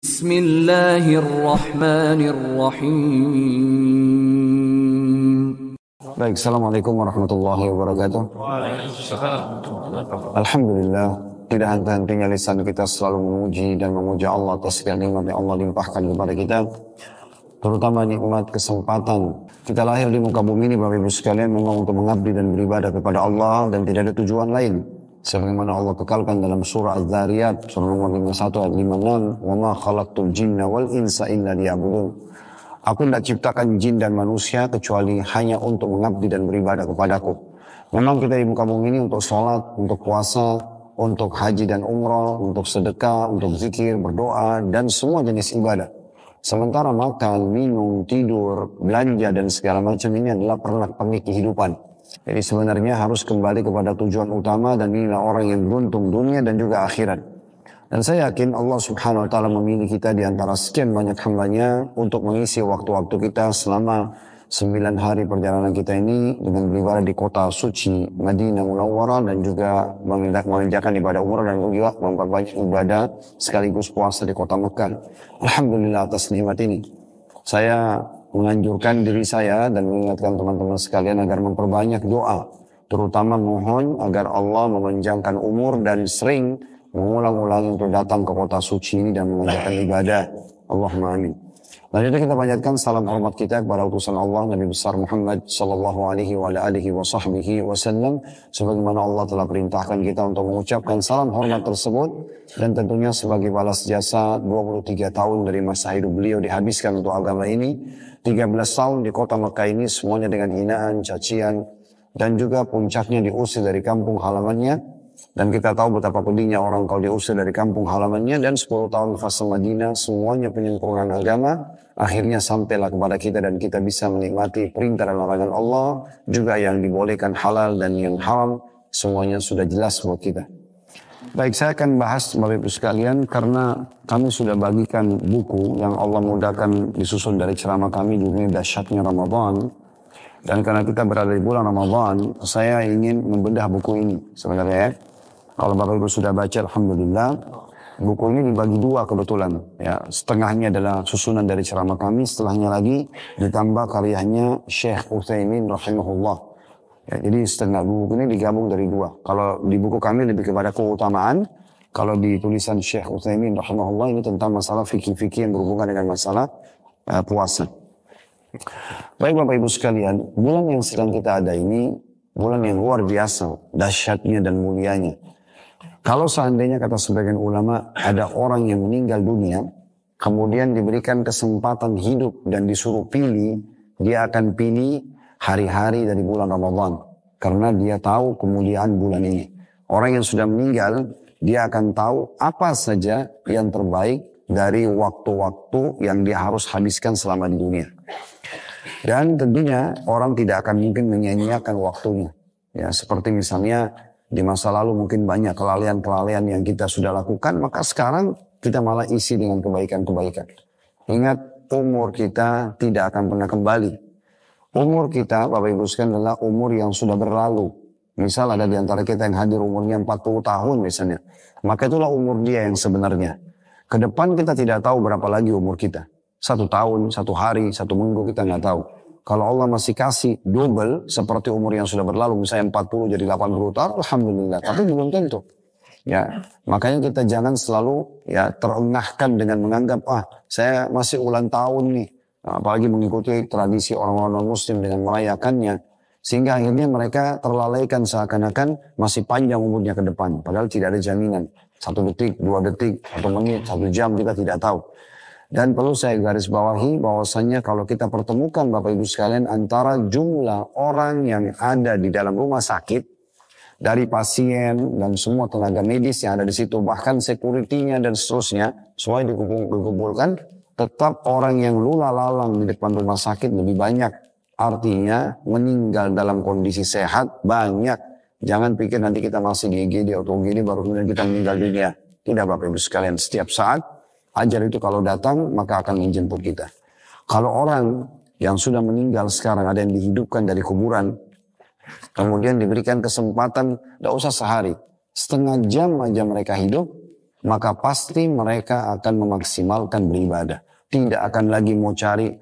Bismillahirrahmanirrahim. Baik, Assalamualaikum warahmatullahi wabarakatuh. Alhamdulillah, tidak henti-hentinya lisan kita selalu memuji dan memuja Allah atas segala nikmat yang Allah limpahkan kepada kita, terutama nikmat kesempatan. Kita lahir di muka bumi ini, Bapak Ibu sekalian, memang untuk mengabdi dan beribadah kepada Allah dan tidak ada tujuan lain. Sebagaimana Allah kekalkan dalam surah Az-Zariyat, surah nomor 51 ayat 56, "Wa ma khalaqtul jinna wal insa illa liya'budun." Aku tidak ciptakan jin dan manusia kecuali hanya untuk mengabdi dan beribadah kepadaku. Memang kita di muka bumi ini untuk sholat, untuk puasa, untuk haji dan umrah, untuk sedekah, untuk zikir, berdoa, dan semua jenis ibadah. Sementara makan, minum, tidur, belanja, dan segala macam ini adalah pernak-pernik kehidupan. Jadi sebenarnya harus kembali kepada tujuan utama, dan inilah orang yang beruntung dunia dan juga akhirat. Dan saya yakin Allah subhanahu wa ta'ala memilih kita di antara sekian banyak hambanya untuk mengisi waktu-waktu kita selama 9 hari perjalanan kita ini dengan beribadah di kota suci Madinah Munawwarah, dan juga mengerjakan ibadah umrah dan juga memperbanyak ibadah sekaligus puasa di kota Mekah. Alhamdulillah atas nikmat ini. Saya menganjurkan diri saya dan mengingatkan teman-teman sekalian agar memperbanyak doa, terutama mohon agar Allah memanjangkan umur dan sering mengulang-ulang untuk datang ke kota suci ini dan mengerjakan ibadah. Allahumma amin. Lanjutnya kita panjatkan salam hormat kita kepada utusan Allah Nabi besar Muhammad sallallahu alaihi wa alihi wa sahbihi wasallam, sebagaimana Allah telah perintahkan kita untuk mengucapkan salam hormat tersebut, dan tentunya sebagai balas jasa 23 tahun dari masa hidup beliau dihabiskan untuk agama ini, 13 tahun di kota Mekah ini semuanya dengan hinaan, cacian, dan juga puncaknya diusir dari kampung halamannya. Dan kita tahu betapa pedihnya orang kalau diusir dari kampung halamannya, dan 10 tahun fase Madinah semuanya penyempurnaan agama, akhirnya sampailah kepada kita dan kita bisa menikmati perintah dan larangan Allah, juga yang dibolehkan halal dan yang haram, semuanya sudah jelas buat kita. Baik, saya akan bahas Bapak Ibu sekalian karena kami sudah bagikan buku yang Allah mudahkan disusun dari ceramah kami di dahsyatnya Ramadan. Dan karena kita berada di bulan Ramadan, saya ingin membedah buku ini sebenarnya ya. Kalau Bapak Ibu sudah baca, Alhamdulillah, buku ini dibagi dua kebetulan. Ya, setengahnya adalah susunan dari ceramah kami, setelahnya lagi ditambah karyanya Syekh Utsaimin rahimahullah. Ya, jadi setengah buku ini digabung dari dua. Kalau di buku kami lebih kepada keutamaan, kalau di tulisan Syekh Utsaimin rahimahullah ini tentang masalah fikih-fikih yang berhubungan dengan masalah puasa. Baik Bapak Ibu sekalian, bulan yang sedang kita ada ini bulan yang luar biasa, dahsyatnya dan mulianya. Kalau seandainya kata sebagian ulama ada orang yang meninggal dunia, kemudian diberikan kesempatan hidup dan disuruh pilih, dia akan pilih hari-hari dari bulan Ramadan. Karena dia tahu kemuliaan bulan ini. Orang yang sudah meninggal, dia akan tahu apa saja yang terbaik dari waktu-waktu yang dia harus habiskan selama di dunia. Dan tentunya orang tidak akan mungkin menyia-nyiakan waktunya. Ya, seperti misalnya di masa lalu mungkin banyak kelalaian-kelalaian yang kita sudah lakukan, maka sekarang kita malah isi dengan kebaikan-kebaikan. Ingat, umur kita tidak akan pernah kembali. Umur kita, Bapak Ibu sekalian, adalah umur yang sudah berlalu. Misal ada di antara kita yang hadir umurnya 40 tahun misalnya. Maka itulah umur dia yang sebenarnya. Kedepan kita tidak tahu berapa lagi umur kita. 1 tahun, 1 hari, 1 minggu kita nggak tahu. Kalau Allah masih kasih double seperti umur yang sudah berlalu, misalnya 40 jadi 80 tahun, Alhamdulillah. Tapi belum tentu. Ya, makanya kita jangan selalu ya terengahkan dengan menganggap, saya masih ulang tahun nih. Nah, apalagi mengikuti tradisi orang-orang non-muslim dengan merayakannya. Sehingga akhirnya mereka terlalaikan seakan-akan masih panjang umurnya ke depan. Padahal tidak ada jaminan. 1 detik, 2 detik, 1 menit, 1 jam kita tidak tahu. Dan perlu saya garis bawahi bahwasannya kalau kita pertemukan Bapak Ibu sekalian antara jumlah orang yang ada di dalam rumah sakit, dari pasien dan semua tenaga medis yang ada di situ, bahkan security-nya dan seterusnya, semua dikumpulkan, tetap orang yang lula lalang di depan rumah sakit lebih banyak. Artinya meninggal dalam kondisi sehat banyak. Jangan pikir nanti kita masih di IGD atau UGD baru kemudian kita meninggal dunia. Tidak Bapak Ibu sekalian, setiap saat ajal itu kalau datang maka akan menjemput kita. Kalau orang yang sudah meninggal sekarang ada yang dihidupkan dari kuburan, kemudian diberikan kesempatan, tidak usah sehari, setengah jam aja mereka hidup, maka pasti mereka akan memaksimalkan beribadah. Tidak akan lagi mau cari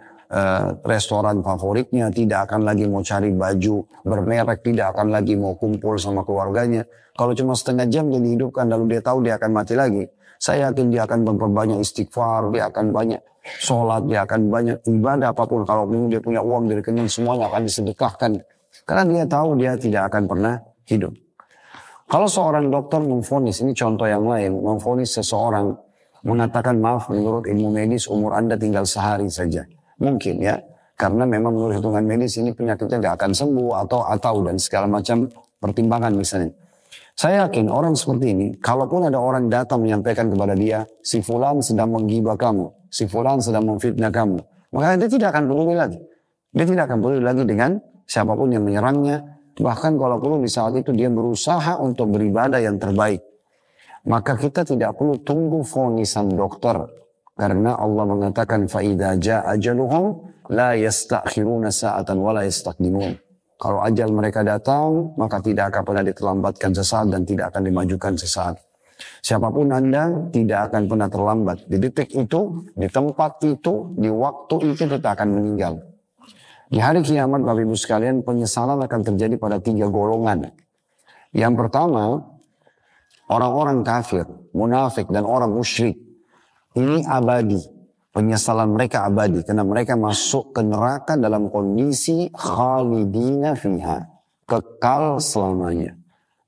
restoran favoritnya, tidak akan lagi mau cari baju bermerek, tidak akan lagi mau kumpul sama keluarganya. Kalau cuma setengah jam dia dihidupkan lalu dia tahu dia akan mati lagi, saya yakin dia akan memperbanyak istighfar, dia akan banyak sholat, dia akan banyak ibadah apapun. Kalau dia punya uang dari rekening semuanya akan disedekahkan. Karena dia tahu dia tidak akan pernah hidup. Kalau seorang dokter memvonis, ini contoh yang lain, memvonis seseorang mengatakan maaf menurut ilmu medis umur Anda tinggal sehari saja. Mungkin ya, karena memang menurut hitungan medis ini penyakitnya tidak akan sembuh atau dan segala macam pertimbangan misalnya. Saya yakin orang seperti ini, kalaupun ada orang datang menyampaikan kepada dia, si fulan sedang menggibah kamu, si fulan sedang memfitnah kamu, maka dia tidak akan peduli lagi. Dia tidak akan peduli lagi dengan siapapun yang menyerangnya. Bahkan kalau perlu di saat itu dia berusaha untuk beribadah yang terbaik. Maka kita tidak perlu tunggu vonisan dokter. Karena Allah mengatakan, فَإِذَا جَاءَ أَجَلُهُمْ لَا يَسْتَأْخِرُونَ سَاعَةً وَلَا يَسْتَقْدِمُونَ. Kalau ajal mereka datang, maka tidak akan pernah diterlambatkan sesaat dan tidak akan dimajukan sesaat. Siapapun Anda tidak akan pernah terlambat. Di detik itu, di tempat itu, di waktu itu kita akan meninggal. Di hari kiamat Bapak Ibu sekalian, penyesalan akan terjadi pada 3 golongan. Yang pertama, orang-orang kafir, munafik dan orang musyrik. Ini abadi. Penyesalan mereka abadi karena mereka masuk ke neraka dalam kondisi khalidina fiha, kekal selamanya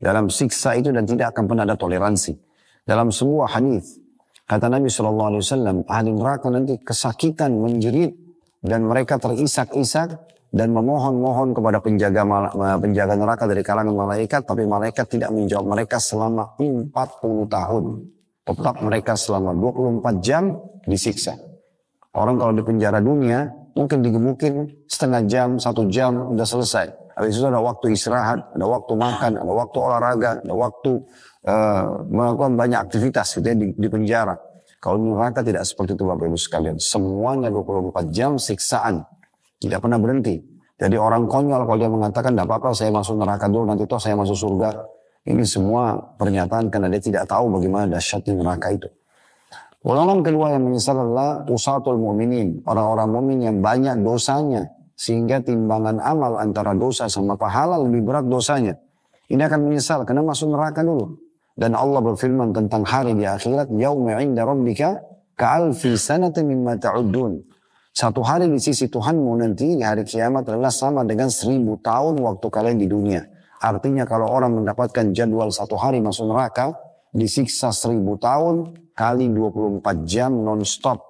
dalam siksa itu dan tidak akan pernah ada toleransi. Dalam sebuah hadis kata Nabi SAW, ahli neraka nanti kesakitan, menjerit dan mereka terisak-isak dan memohon-mohon kepada penjaga neraka dari kalangan malaikat, tapi malaikat tidak menjawab mereka selama 40 tahun. Tetap mereka selama 24 jam disiksa. Orang kalau di penjara dunia mungkin digemukin setengah jam, 1 jam udah selesai. Habis itu ada waktu istirahat, ada waktu makan, ada waktu olahraga, ada waktu melakukan banyak aktivitas gitu ya, di penjara. Kalau neraka tidak seperti itu Bapak Ibu sekalian. Semuanya 24 jam siksaan. Tidak pernah berhenti. Jadi orang konyol kalau dia mengatakan tidak apa-apa saya masuk neraka dulu nanti toh saya masuk surga. Ini semua pernyataan karena dia tidak tahu bagaimana dahsyatnya neraka itu. Golongan kedua yang menyesal adalah usatul mu'minin. Orang-orang mukmin yang banyak dosanya. Sehingga timbangan amal antara dosa sama pahala lebih berat dosanya. Ini akan menyesal karena masuk neraka dulu. Dan Allah berfirman tentang hari di akhirat. Yawma inda rabbika ka'alfi sanatin mimma ta'udun. Satu hari di sisi Tuhanmu nanti di hari kiamat adalah sama dengan 1000 tahun waktu kalian di dunia. Artinya kalau orang mendapatkan jadwal 1 hari masuk neraka. Disiksa 1000 tahun kali 24 jam non-stop.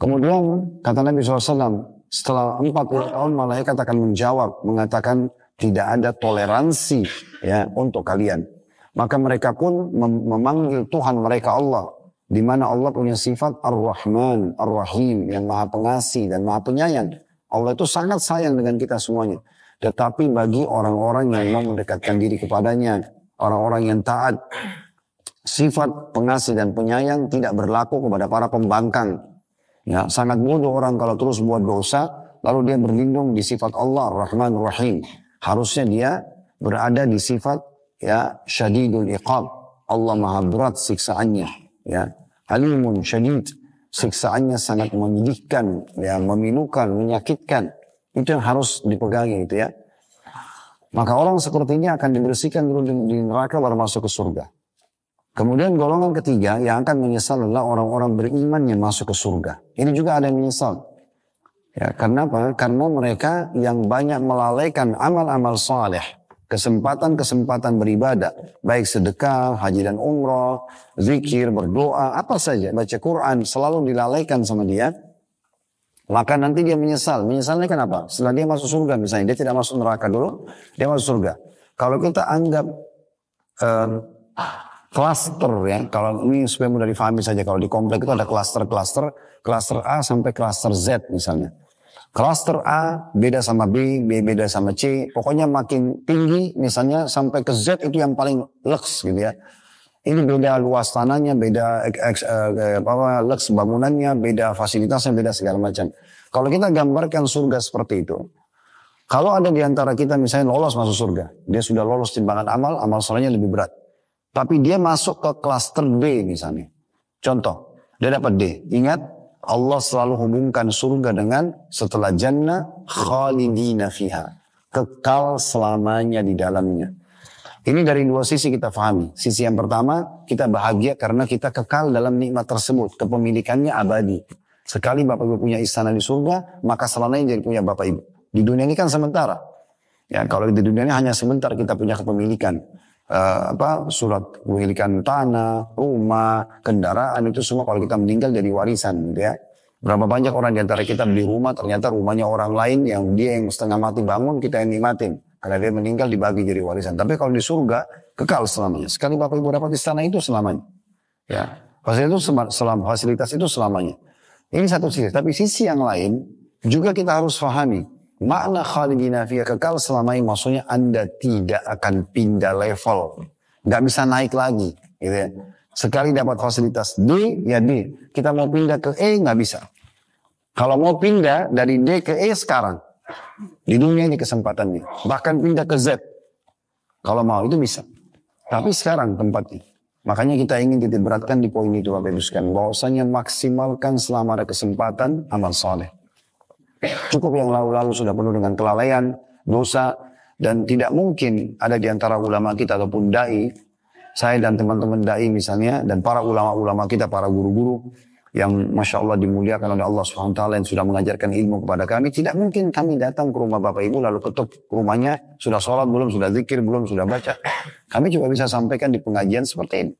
Kemudian kata Nabi SAW, setelah 40 tahun malaikat akan menjawab, mengatakan tidak ada toleransi ya untuk kalian. Maka mereka pun memanggil Tuhan mereka Allah. Di mana Allah punya sifat Ar-Rahman, Ar-Rahim, yang maha pengasih dan maha penyayang. Allah itu sangat sayang dengan kita semuanya. Tetapi bagi orang-orang yang mau mendekatkan diri kepadanya, orang-orang yang taat, sifat pengasih dan penyayang tidak berlaku kepada para pembangkang. Ya, sangat bodoh orang kalau terus buat dosa, lalu dia berlindung di sifat Allah, Rahman, Rahim. Harusnya dia berada di sifat ya syadidul iqab. Allah maha berat siksaannya. Ya, halimun syadid. Siksaannya sangat menyedihkan, ya, memilukan, menyakitkan. Itu yang harus dipegangi itu ya. Maka orang seperti ini akan dibersihkan dulu di neraka baru masuk ke surga. Kemudian golongan ketiga yang akan menyesal adalah orang-orang beriman yang masuk ke surga. Ini juga ada yang menyesal. Ya, karena apa? Karena mereka yang banyak melalaikan amal-amal saleh, kesempatan-kesempatan beribadah, baik sedekah, haji dan umrah, zikir, berdoa, apa saja, baca Quran, selalu dilalaikan sama dia. Maka nanti dia menyesal. Menyesalnya kenapa? Setelah dia masuk surga misalnya, dia tidak masuk neraka dulu, dia masuk surga. Kalau kita anggap klaster ya, kalau ini supaya mudah difahami saja, kalau di komplek itu ada klaster-klaster, klaster A sampai klaster Z misalnya. Klaster A beda sama B, B beda sama C, pokoknya makin tinggi misalnya sampai ke Z itu yang paling lux gitu ya. Ini beda luas tanahnya, beda lux bangunannya, beda fasilitasnya, beda segala macam. Kalau kita gambarkan surga seperti itu, kalau ada di antara kita misalnya lolos masuk surga, dia sudah lolos timbangan amal, amal solehnya lebih berat. Tapi dia masuk ke klaster B misalnya. Contoh, dia dapat D. Ingat, Allah selalu hubungkan surga dengan setelah jannah khalidina fiha. Kekal selamanya di dalamnya. Ini dari dua sisi kita pahami. Sisi yang pertama, kita bahagia karena kita kekal dalam nikmat tersebut. Kepemilikannya abadi. Sekali Bapak Ibu punya istana di surga, maka selamanya jadi punya Bapak Ibu. Di dunia ini kan sementara. Ya, kalau di dunia ini hanya sebentar kita punya kepemilikan. Surat kepemilikan tanah, rumah, kendaraan, itu semua kalau kita meninggal jadi warisan gitu ya. Berapa banyak orang di antara kita beli rumah, ternyata rumahnya orang lain yang dia yang setengah mati bangun, kita yang nikmatin. Karena dia meninggal dibagi jadi warisan. Tapi kalau di surga, kekal selamanya. Sekali Bapak Ibu dapat istana itu selamanya. Ya, fasilitas itu selamanya. Ini satu sisi. Tapi sisi yang lain, juga kita harus pahami. Makna khalidina fiha, kekal selamanya, maksudnya Anda tidak akan pindah level. Nggak bisa naik lagi. Gitu ya. Sekali dapat fasilitas D, ya D. Kita mau pindah ke E, nggak bisa. Kalau mau pindah dari D ke E sekarang. Di dunia ini kesempatannya. Bahkan pindah ke Z. Kalau mau itu bisa. Tapi sekarang tempatnya. Makanya kita ingin titik beratkan di poin itu Bapak Ibu sekalian. Bahwasanya maksimalkan selama ada kesempatan amal soleh. Cukup yang lalu-lalu sudah penuh dengan kelalaian, dosa, dan tidak mungkin ada di antara ulama kita ataupun da'i, saya dan teman-teman da'i misalnya, dan para ulama-ulama kita, para guru-guru yang Masya Allah dimuliakan oleh Allah SWT yang sudah mengajarkan ilmu kepada kami, tidak mungkin kami datang ke rumah Bapak Ibu lalu ketuk rumahnya, sudah sholat belum, sudah zikir belum, sudah baca. Kami juga bisa sampaikan di pengajian seperti ini.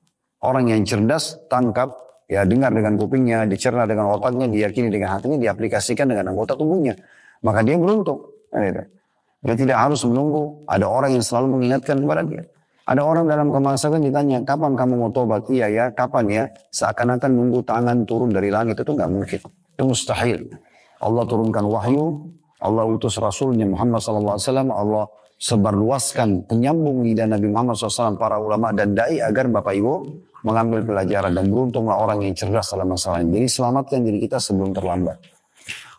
Orang yang cerdas, tangkap, ya dengar dengan kupingnya, dicerna dengan otaknya, diyakini dengan hatinya, diaplikasikan dengan anggota tubuhnya. Maka dia beruntung. Dia tidak harus menunggu. Ada orang yang selalu mengingatkan kepada dia. Ada orang dalam kemasakan ditanya, kapan kamu mau tobat? Iya ya, kapan ya? Seakan-akan nunggu tangan turun dari langit, itu nggak mungkin. Itu mustahil. Allah turunkan wahyu, Allah utus Rasulnya Muhammad SAW, Allah sebarluaskan penyambung lidah Nabi Muhammad SAW, para ulama dan da'i agar Bapak Ibu mengambil pelajaran, dan beruntunglah orang yang cerdas dalam masalah ini. Jadi selamatkan diri kita sebelum terlambat.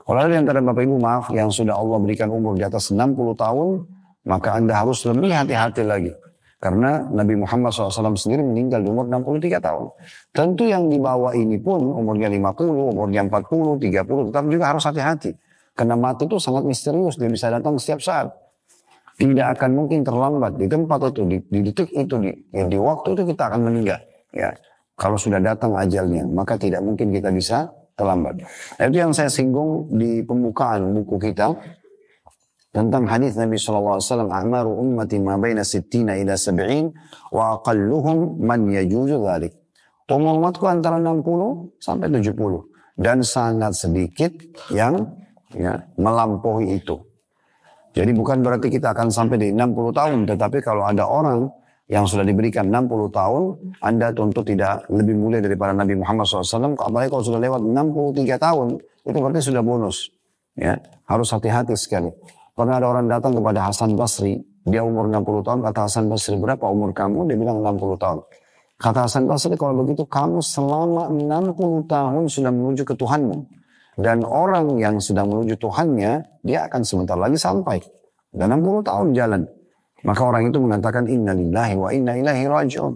Kalau ada di antara Bapak Ibu maaf yang sudah Allah berikan umur di atas 60 tahun, maka Anda harus lebih hati-hati lagi. Karena Nabi Muhammad SAW sendiri meninggal di umur 63 tahun. Tentu yang di bawah ini pun umurnya 50, umurnya 40, 30, tetap juga harus hati-hati. Karena mati itu sangat misterius, dia bisa datang setiap saat. Tidak akan mungkin terlambat di tempat itu, di detik itu, di waktu itu kita akan meninggal. Ya, kalau sudah datang ajalnya, maka tidak mungkin kita bisa terlambat. Itu yang saya singgung di pembukaan buku kita tentang hadis Nabi SAW, "A'maru ummati ma baina 60 ila 70 wa aqalluhum man yajuzu dzalik." Umur umatku antara 60 sampai 70 dan sangat sedikit yang melampaui itu. Jadi bukan berarti kita akan sampai di 60 tahun, tetapi kalau ada orang yang sudah diberikan 60 tahun, Anda tentu tidak lebih mulia daripada Nabi Muhammad SAW. Apalagi kalau sudah lewat 63 tahun, itu berarti sudah bonus. Ya, harus hati-hati sekali. Pernah ada orang datang kepada Hasan Basri, dia umur 60 tahun, kata Hasan Basri, berapa umur kamu? Dia bilang 60 tahun. Kata Hasan Basri, kalau begitu kamu selama 60 tahun sudah menuju ke Tuhanmu. Dan orang yang sedang menuju Tuhannya, dia akan sebentar lagi sampai. Dan 60 tahun jalan. Maka orang itu mengatakan, inna lillahi wa inna ilaihi raji'un.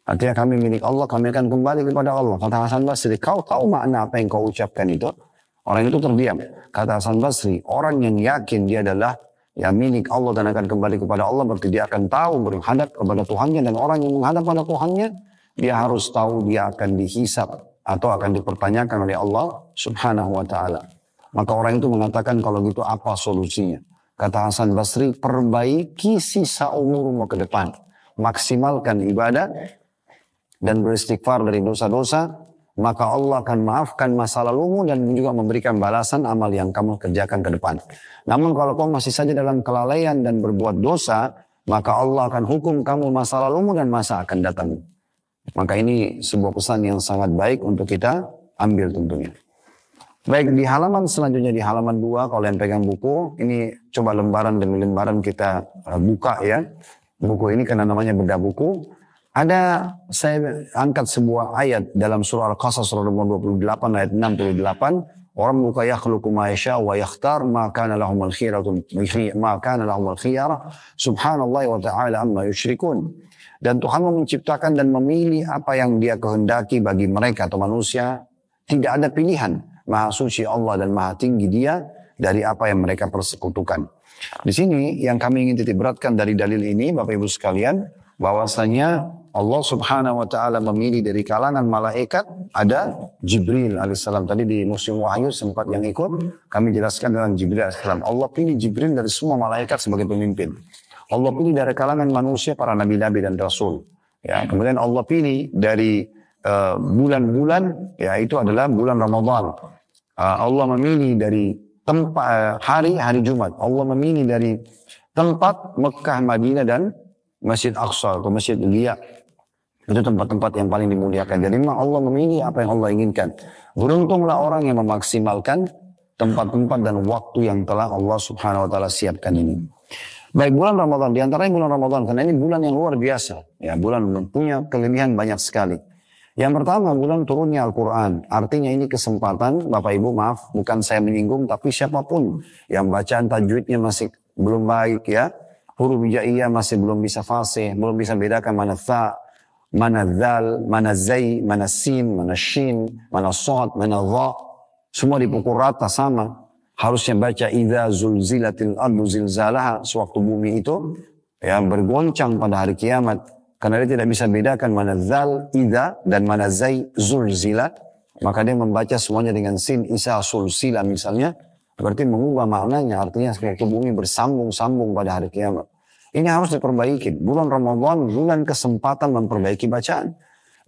Artinya kami milik Allah, kami akan kembali kepada Allah. Kata Hasan Basri, kau tahu makna apa yang kau ucapkan itu? Orang itu terdiam. Kata Hasan Basri, orang yang yakin dia adalah yang milik Allah dan akan kembali kepada Allah, berarti dia akan tahu menghadap kepada Tuhannya. Dan orang yang menghadap kepada Tuhannya, dia harus tahu dia akan dihisab atau akan dipertanyakan oleh Allah Subhanahu wa ta'ala. Maka orang itu mengatakan, kalau gitu apa solusinya? Kata Hasan Basri, perbaiki sisa umurmu ke depan. Maksimalkan ibadah dan beristighfar dari dosa-dosa, maka Allah akan maafkan masa lalumu dan juga memberikan balasan amal yang kamu kerjakan ke depan. Namun kalau kau masih saja dalam kelalaian dan berbuat dosa, maka Allah akan hukum kamu masa lalumu dan masa akan datang. Maka ini sebuah pesan yang sangat baik untuk kita ambil tentunya. Baik, di halaman selanjutnya, di halaman 2, kalau yang pegang buku, ini coba lembaran demi lembaran kita buka ya. Buku ini karena namanya bedah buku. Ada, saya angkat sebuah ayat dalam surah Al-Qasas surah nomor 28 ayat 68. Orang buka yakhluqu ma yasha wa yakhtar ma kana lahumul khiyarah subhanallahi wa ta'ala amma yusyrikun. Dan Tuhan menciptakan dan memilih apa yang dia kehendaki bagi mereka atau manusia. Tidak ada pilihan. Maha suci Allah dan maha tinggi dia dari apa yang mereka persekutukan. Di sini yang kami ingin titik beratkan dari dalil ini Bapak Ibu sekalian, bahwasanya Allah Subhanahu wa taala memilih dari kalangan malaikat ada Jibril alaihissalam. Tadi di musim Wahyu sempat yang ikut kami jelaskan tentang Jibril alaihissalam. Allah pilih Jibril dari semua malaikat sebagai pemimpin. Allah pilih dari kalangan manusia para nabi-nabi dan rasul. Ya, kemudian Allah pilih dari bulan-bulan, ya itu adalah bulan Ramadan. Allah memilih dari tempat hari Jumat. Allah memilih dari tempat Mekah, Madinah dan Masjid Aqsa atau Masjid Liya. Itu tempat-tempat yang paling dimuliakan. Jadi memang Allah memilih apa yang Allah inginkan. Beruntunglah orang yang memaksimalkan tempat-tempat dan waktu yang telah Allah Subhanahu wa taala siapkan ini. Baik, bulan Ramadan, di antaranya bulan Ramadan, karena ini bulan yang luar biasa. Ya, bulan punya kelebihan banyak sekali. Yang pertama, bulan turunnya Al-Quran. Artinya ini kesempatan, Bapak Ibu maaf, bukan saya menyinggung, tapi siapapun yang bacaan tajwidnya masih belum baik ya. Huruf hijaiyah masih belum bisa fasih, belum bisa bedakan mana tha, mana dzal, mana zai, mana sin, mana shin, mana shad, mana dha. Semua dipukul rata sama. Harusnya baca idza zulzilatil ardu zilzalaha, sewaktu bumi itu ya bergoncang pada hari kiamat. Karena dia tidak bisa bedakan mana zal, idza dan mana zai, zulzila. Maka dia membaca semuanya dengan sin, isa, sulsila misalnya. Berarti mengubah maknanya, artinya sewaktu bumi bersambung-sambung pada hari kiamat. Ini harus diperbaiki. Bulan Ramadan, bulan kesempatan memperbaiki bacaan.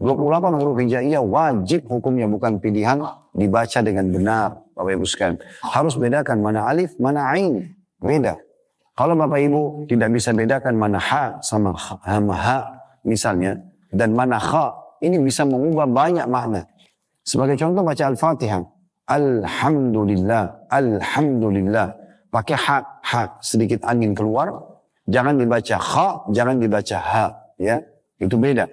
28 huruf hijaiyah wajib hukumnya, bukan pilihan, dibaca dengan benar. Bapak Ibu sekalian, harus bedakan mana alif, mana ain. Beda. Kalau Bapak Ibu tidak bisa bedakan mana ha sama ha misalnya, dan mana kha, ini bisa mengubah banyak makna. Sebagai contoh baca Al-Fatihah. Alhamdulillah, Alhamdulillah. Pakai ha, sedikit angin keluar. Jangan dibaca kha, jangan dibaca ha. Ya, itu beda.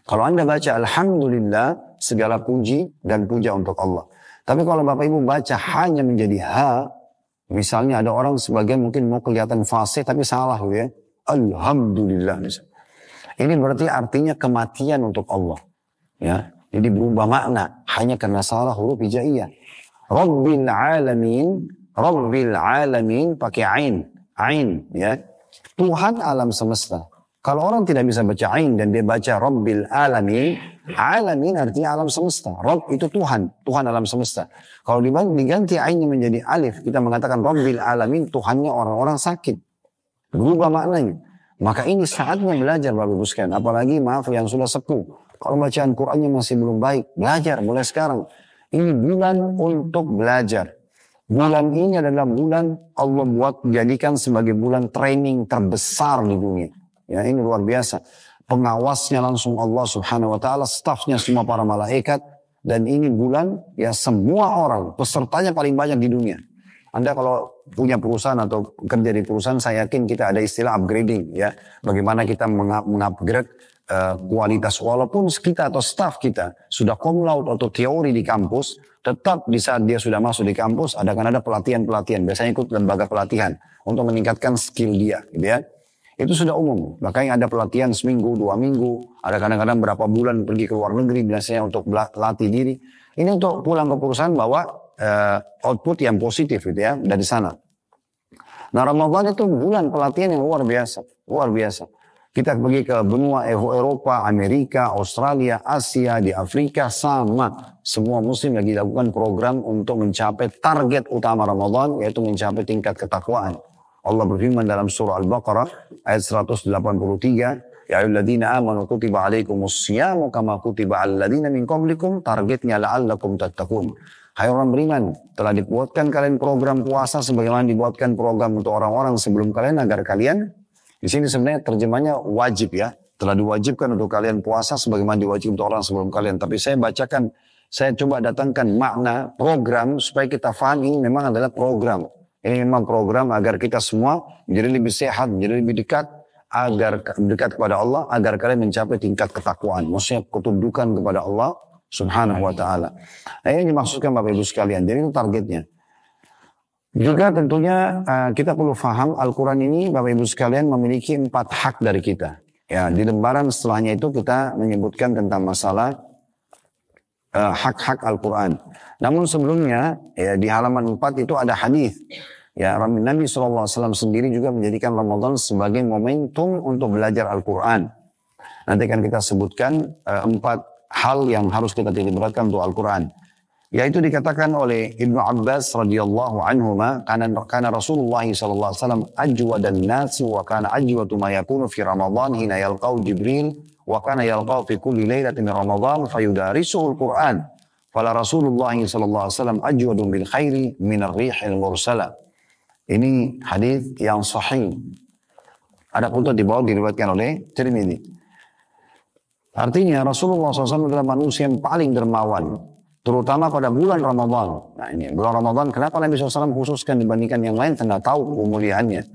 Kalau Anda baca Alhamdulillah, segala puji dan puja untuk Allah. Tapi kalau Bapak Ibu baca hanya menjadi ha, misalnya ada orang sebagian mungkin mau kelihatan fasih tapi salah gitu ya. Alhamdulillah misalnya. Ini berarti artinya kematian untuk Allah. Ya, jadi berubah makna hanya karena salah huruf hijaiyah. Rabbil alamin pakai ain ya. Tuhan alam semesta. Kalau orang tidak bisa baca ain dan dia baca Rabbil alamin, alamin artinya alam semesta. Rabb itu Tuhan alam semesta. Kalau diganti ainnya menjadi alif, kita mengatakan Rabbil alamin, Tuhannya orang-orang sakit. Berubah maknanya. Maka ini saatnya belajar Bapak Ibu sekalian. Apalagi maaf yang sudah sepuh. Kalau bacaan Qur'annya masih belum baik, belajar mulai sekarang. Ini bulan untuk belajar. Bulan ini adalah bulan Allah buat jadikan sebagai bulan training terbesar di dunia. Ya, ini luar biasa. Pengawasnya langsung Allah Subhanahu wa taala, stafnya semua para malaikat, dan ini bulan ya semua orang, pesertanya paling banyak di dunia. Anda kalau punya perusahaan atau kerja di perusahaan, saya yakin kita ada istilah upgrading ya. Bagaimana kita mengupgrade kualitas, walaupun kita atau staf kita sudah cum laude atau teori di kampus, tetap di saat dia sudah masuk di kampus ada pelatihan-pelatihan. Biasanya ikut lembaga pelatihan untuk meningkatkan skill dia, gitu ya. Itu sudah umum. Makanya ada pelatihan seminggu, 2 minggu. Ada kadang-kadang berapa bulan pergi ke luar negeri biasanya untuk latih diri. Ini untuk pulang ke perusahaan bawa output yang positif gitu ya dari sana. Nah Ramadan itu bulan pelatihan yang luar biasa. Luar biasa. Kita pergi ke benua Eropa, Amerika, Australia, Asia, di Afrika sama. Semua muslim lagi lakukan program untuk mencapai target utama Ramadan, yaitu mencapai tingkat ketakwaan. Allah berfirman dalam surah Al-Baqarah ayat 183, ya ayyuhalladzina amanu kutiba alaikumus syiyamu kama kutiba alal ladzina min qablikum, targetnya la'allakum tattaqun. Hai orang beriman, telah dibuatkan kalian program puasa sebagaimana dibuatkan program untuk orang-orang sebelum kalian agar kalian, di sini sebenarnya terjemahnya wajib ya, telah diwajibkan untuk kalian puasa sebagaimana diwajibkan untuk orang sebelum kalian. Tapi saya bacakan, saya coba datangkan makna program supaya kita faham ini memang adalah program. Ini memang program agar kita semua menjadi lebih sehat, menjadi lebih dekat, agar dekat kepada Allah, agar kalian mencapai tingkat ketakwaan. Maksudnya ketundukan kepada Allah Subhanahu wa ta'ala. Nah ini dimaksudkan Bapak Ibu sekalian. Jadi itu targetnya. Juga tentunya kita perlu faham Al-Quran ini Bapak Ibu sekalian memiliki 4 hak dari kita. Ya, di lembaran setelahnya itu kita menyebutkan tentang masalah hak-hak Al-Quran. Namun sebelumnya ya, di halaman 4 itu ada hadis. Ya, Nabi SAW sendiri juga menjadikan Ramadan sebagai momentum untuk belajar Al-Quran. Nanti akan kita sebutkan 4 hal yang harus kita titik beratkan untuk Al-Quran. Yaitu dikatakan oleh Ibnu Abbas radhiyallahu anhuma, karena Rasulullah sallallahu alaihi wasallam ajwadan nasi wa kana ajwadu ma yakunu fi Ramadan hina yalqau Jibril wa kana yalqau fi kulli lailatin min Ramadan fayudarisuhu al-Qur'an. Fala Rasulullah sallallahu alaihi wasallam ajwadu bil khairi min ar-rihil mursala. Ini hadis yang sahih. Ada pun di bawah diriwayatkan oleh Tirmidzi. Artinya Rasulullah SAW adalah manusia yang paling dermawan, terutama pada bulan Ramadan. Nah ini bulan Ramadan, kenapa Nabi SAW khususkan dibandingkan yang lain? Karena tahu kemuliaannya.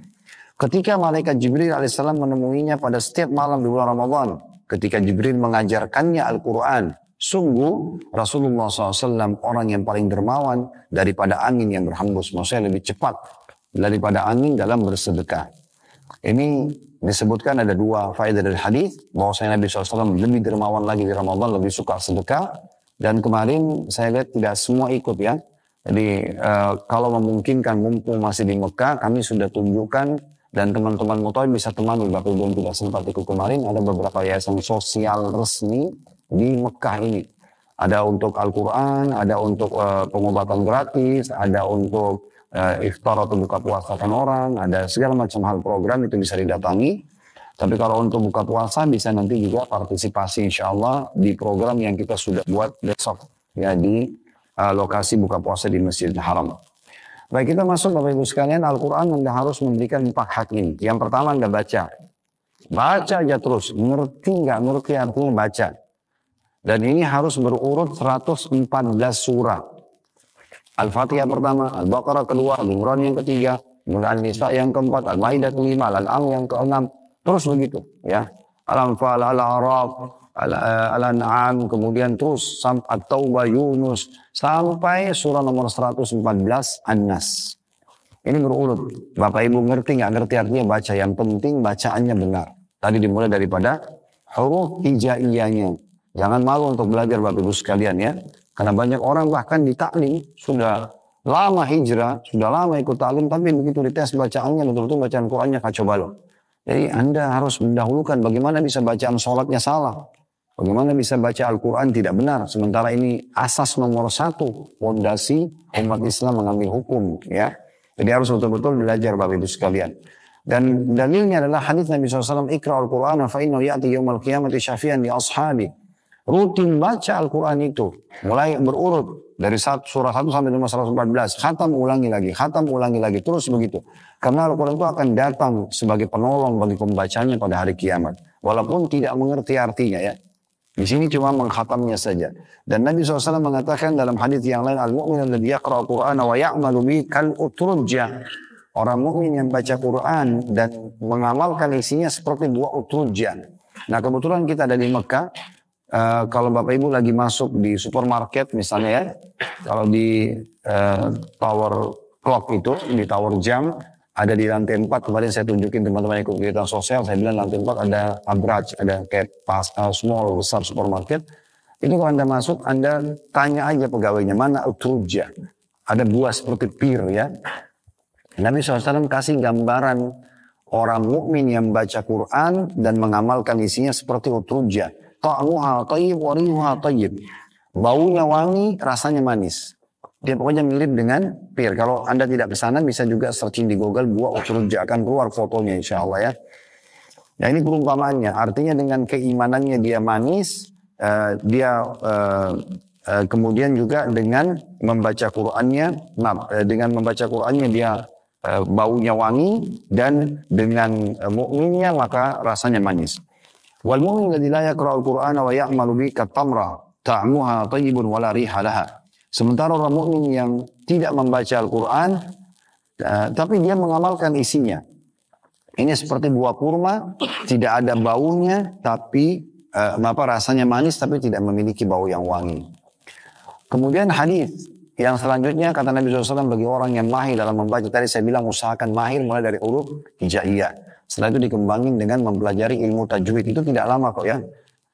Ketika malaikat Jibril alaihissalam menemuinya pada setiap malam di bulan Ramadan, ketika Jibril mengajarkannya Al-Quran, sungguh Rasulullah SAW orang yang paling dermawan daripada angin yang berhembus. Maksudnya lebih cepat daripada angin dalam bersedekah. Ini disebutkan ada 2 faedah dari hadis, bahwasanya Nabi SAW lebih dermawan lagi di Ramadan, lebih suka sedekah. Dan kemarin saya lihat tidak semua ikut ya. Jadi kalau memungkinkan mumpung masih di Mekah, kami sudah tunjukkan dan teman-teman Mutawif bisa temani. Bapak belum tidak sempat ikut kemarin, ada beberapa yayasan sosial resmi di Mekah ini. Ada untuk Al-Quran, ada untuk pengobatan gratis, ada untuk iftar atau buka puasa orang, ada segala macam hal program itu bisa didatangi. Tapi kalau untuk buka puasa bisa nanti juga partisipasi insya Allah di program yang kita sudah buat besok ya di lokasi buka puasa di Masjidil Haram. Baik, kita masuk Bapak Ibu sekalian. Al-Quran Anda harus memberikan 4 hak ini. Yang pertama Anda baca. Baca aja terus. Ngerti nggak ngerti artinya baca. Dan ini harus berurut 114 surah. Al-Fatihah pertama, Al-Baqarah kedua, Al-Imran yang ketiga, Al-Nisa yang keempat, Al-Maidah kelima, Al-An'am yang keenam. Terus begitu ya. Al-Anfal, Al-A'raf, Al-An'am, kemudian terus At-Taubah, Yunus, sampai surah nomor 114 An-Nas. Ini berurut. Bapak Ibu ngerti nggak ngerti artinya baca. Yang penting bacaannya benar. Tadi dimulai daripada huruf hijaiyahnya. Jangan malu untuk belajar Bapak Ibu sekalian ya. Karena banyak orang bahkan di taklim sudah lama hijrah, sudah lama ikut taklim, tapi begitu dites bacaannya betul-betul bacaan Qur'annya kacau balau. Jadi Anda harus mendahulukan bagaimana bisa bacaan sholatnya salah. Bagaimana bisa baca Al-Quran tidak benar. Sementara ini asas nomor 1, fondasi umat Islam mengambil hukum. Ya. Jadi harus betul-betul belajar Bapak Ibu sekalian. Dan dalilnya adalah hadis Nabi SAW, Iqra al-Quran fa innahu ya'ti yawmal qiyamati syafi'an li ashabi. Rutin baca Al-Quran itu. Mulai berurut. Dari surah 1 sampai 114. Khatam ulangi lagi. Terus begitu. Karena Al-Quran itu akan datang sebagai penolong bagi pembacanya pada hari kiamat. Walaupun tidak mengerti artinya ya. Di sini cuma mengkhatamnya saja. Dan Nabi SAW mengatakan dalam hadis yang lain, Al-mu'min alladhi yaqra'u Qur'ana wa ya'malu bihi kal utrujja. Orang mukmin yang baca Quran dan mengamalkan isinya seperti buah utrujja. Nah kebetulan kita ada di Mekah. Kalau Bapak Ibu lagi masuk di supermarket misalnya ya, kalau di tower clock itu, di tower jam, ada di lantai 4, kemarin saya tunjukin teman-teman ikut kegiatan sosial, saya bilang lantai 4 ada abraj, ada kayak small, besar supermarket. Itu kalau Anda masuk, Anda tanya aja pegawainya, mana utruja. Ada buah seperti pir ya. Nabi SAW kasih gambaran orang mukmin yang baca Quran dan mengamalkan isinya seperti utruja. Ta'muha tayyib wa rihuha tayyib. Baunya wangi, rasanya manis. Dia pokoknya mirip dengan pir. Kalau Anda tidak ke sana bisa juga searching di Google buah utruja, akan keluar fotonya insya Allah ya. Nah ini perumpamaannya. Artinya dengan keimanannya dia manis, kemudian juga dengan membaca Qur'annya, dengan membaca Qur'annya dia baunya wangi, dan dengan mukminnya maka rasanya manis. Wal mu'min alladhi la yaqra'ul Qur'ana wa ya'malu bihi kat-tamra ta'muha tayyibun wa la riha laha. Sementara orang mukmin yang tidak membaca Al-Qur'an tapi dia mengamalkan isinya. Ini seperti buah kurma, tidak ada baunya tapi rasanya manis tapi tidak memiliki bau yang wangi. Kemudian hadis yang selanjutnya kata Nabi SAW bagi orang yang mahir dalam membaca, tadi saya bilang usahakan mahir mulai dari huruf hijaiyah. Setelah itu dikembangin dengan mempelajari ilmu tajwid. Itu tidak lama kok ya.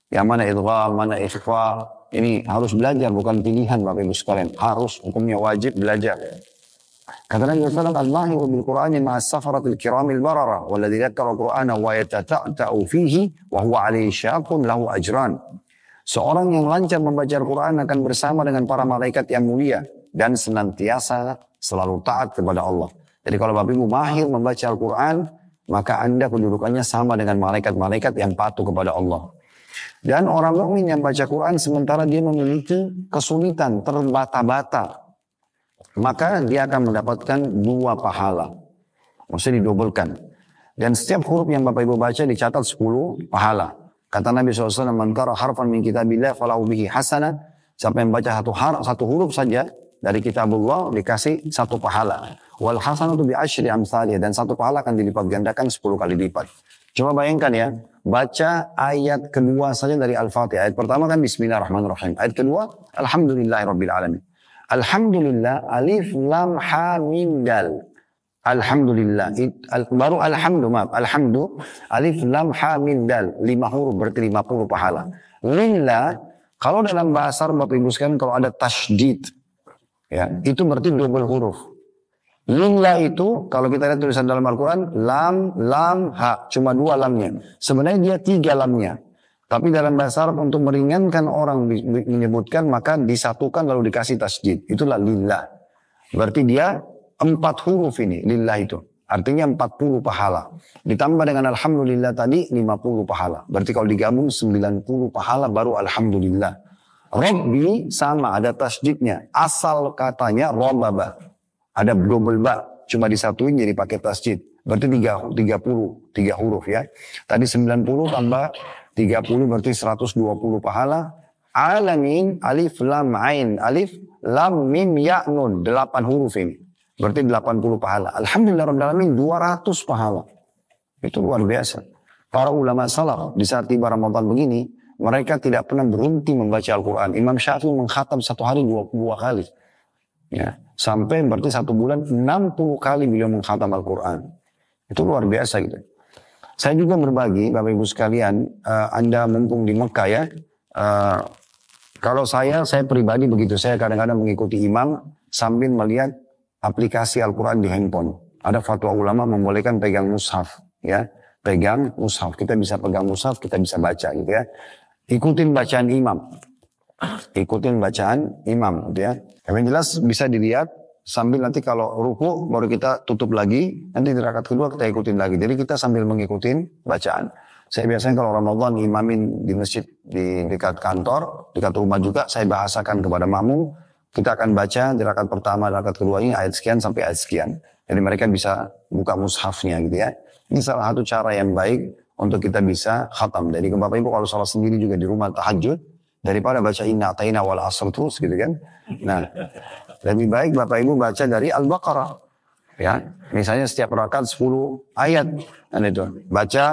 Yang mana idgham, mana ikhfa. Ini harus belajar, bukan pilihan Bapak Ibu sekalian. Harus, hukumnya wajib belajar. Kata Nabi SAW, Al-mahiru bil-Qur'ani ma'as safaratil kiramil barara. Walladhi dhakkara Qur'ana wa yatata'ta'u fihi wa huwa alaihi syaqun lahu ajran. Seorang yang lancar membaca Al-Quran akan bersama dengan para malaikat yang mulia. Dan senantiasa selalu taat kepada Allah. Jadi kalau Bapak Ibu mahir membaca Al-Quran, maka Anda kedudukannya sama dengan malaikat-malaikat yang patuh kepada Allah. Dan orang mukmin yang baca Quran sementara dia memiliki kesulitan terbata-bata, maka dia akan mendapatkan 2 pahala. Maksudnya didobelkan. Dan setiap huruf yang Bapak Ibu baca dicatat 10 pahala. Kata Nabi SAW, man qara harfan min kitabillah falahu bihi hasanah. Siapa yang baca satu huruf saja dari kitabullah dikasih 1 pahala. Wal hasanatu bi asyri amsalih, dan 1 pahala akan dilipat gandakan 10 kali lipat. Coba bayangkan ya, baca ayat kedua saja dari Al-Fatihah. Ayat pertama kan Bismillahirrahmanirrahim. Ayat kedua, Alhamdulillahirrabbilalamin. Alhamdulillah, alif, lam, ha, mim, dal. Alhamdulillah. Baru alhamdu, alif, lam, ha, mim, dal. 5 huruf berarti 50 pahala. Lillah, kalau dalam bahasa Arab Bapak Ibu sekalian, kalau ada tasydid, ya, itu berarti double huruf. Lillah itu, kalau kita lihat tulisan dalam Al-Quran, lam, ha. Cuma 2 lamnya. Sebenarnya dia 3 lamnya. Tapi dalam bahasa Arab untuk meringankan orang menyebutkan, maka disatukan lalu dikasih tasydid. Itulah lillah. Berarti dia 4 huruf ini, lillah itu. Artinya 40 pahala. Ditambah dengan alhamdulillah tadi, 50 pahala. Berarti kalau digabung 90 pahala baru alhamdulillah. Rabbi sama, ada tasydidnya. Asal katanya robaba. Ada double ba, cuma disatuin jadi pakai tasydid. Berarti 3 huruf ya. Tadi 90 tambah 30 berarti 120 pahala. Alamin, alif, lam, ain, alif, lam, mim, ya, nun. 8 huruf ini. Berarti 80 pahala. Alhamdulillah Rabbil Alamin 200 pahala. Itu luar biasa. Para ulama salaf di saat tiba Ramadan begini, mereka tidak pernah berhenti membaca Al-Quran. Imam Syafi'i mengkhatam 1 hari 22 kali. Ya, sampai berarti 1 bulan 60 kali beliau mengkhatam Al-Quran. Itu luar biasa gitu. Saya juga berbagi Bapak Ibu sekalian, Anda mumpung di Mekah ya. Kalau saya pribadi begitu, saya kadang-kadang mengikuti imam sambil melihat aplikasi Al-Quran di handphone. Ada fatwa ulama membolehkan pegang mushaf ya. Pegang mushaf, kita bisa pegang mushaf, kita bisa baca gitu ya. Ikutin bacaan imam. Ikutin bacaan imam gitu ya. Yang jelas bisa dilihat sambil nanti kalau ruku baru kita tutup lagi, nanti di rakaat kedua kita ikutin lagi. Jadi kita sambil mengikutin bacaan. Saya biasanya kalau Ramadan imamin di masjid di dekat kantor, dekat rumah juga saya bahasakan kepada makmum. Kita akan baca di rakaat pertama, rakaat kedua ini ayat sekian sampai ayat sekian. Jadi mereka bisa buka mushafnya gitu ya. Ini salah satu cara yang baik untuk kita bisa khatam. Jadi Bapak Ibu kalau salat sendiri juga di rumah tahajud, daripada baca inna ataina wal asr terus gitu kan. Nah, lebih baik Bapak Ibu baca dari Al-Baqarah. Ya, misalnya setiap rakaat 10 ayat. Dan itu baca,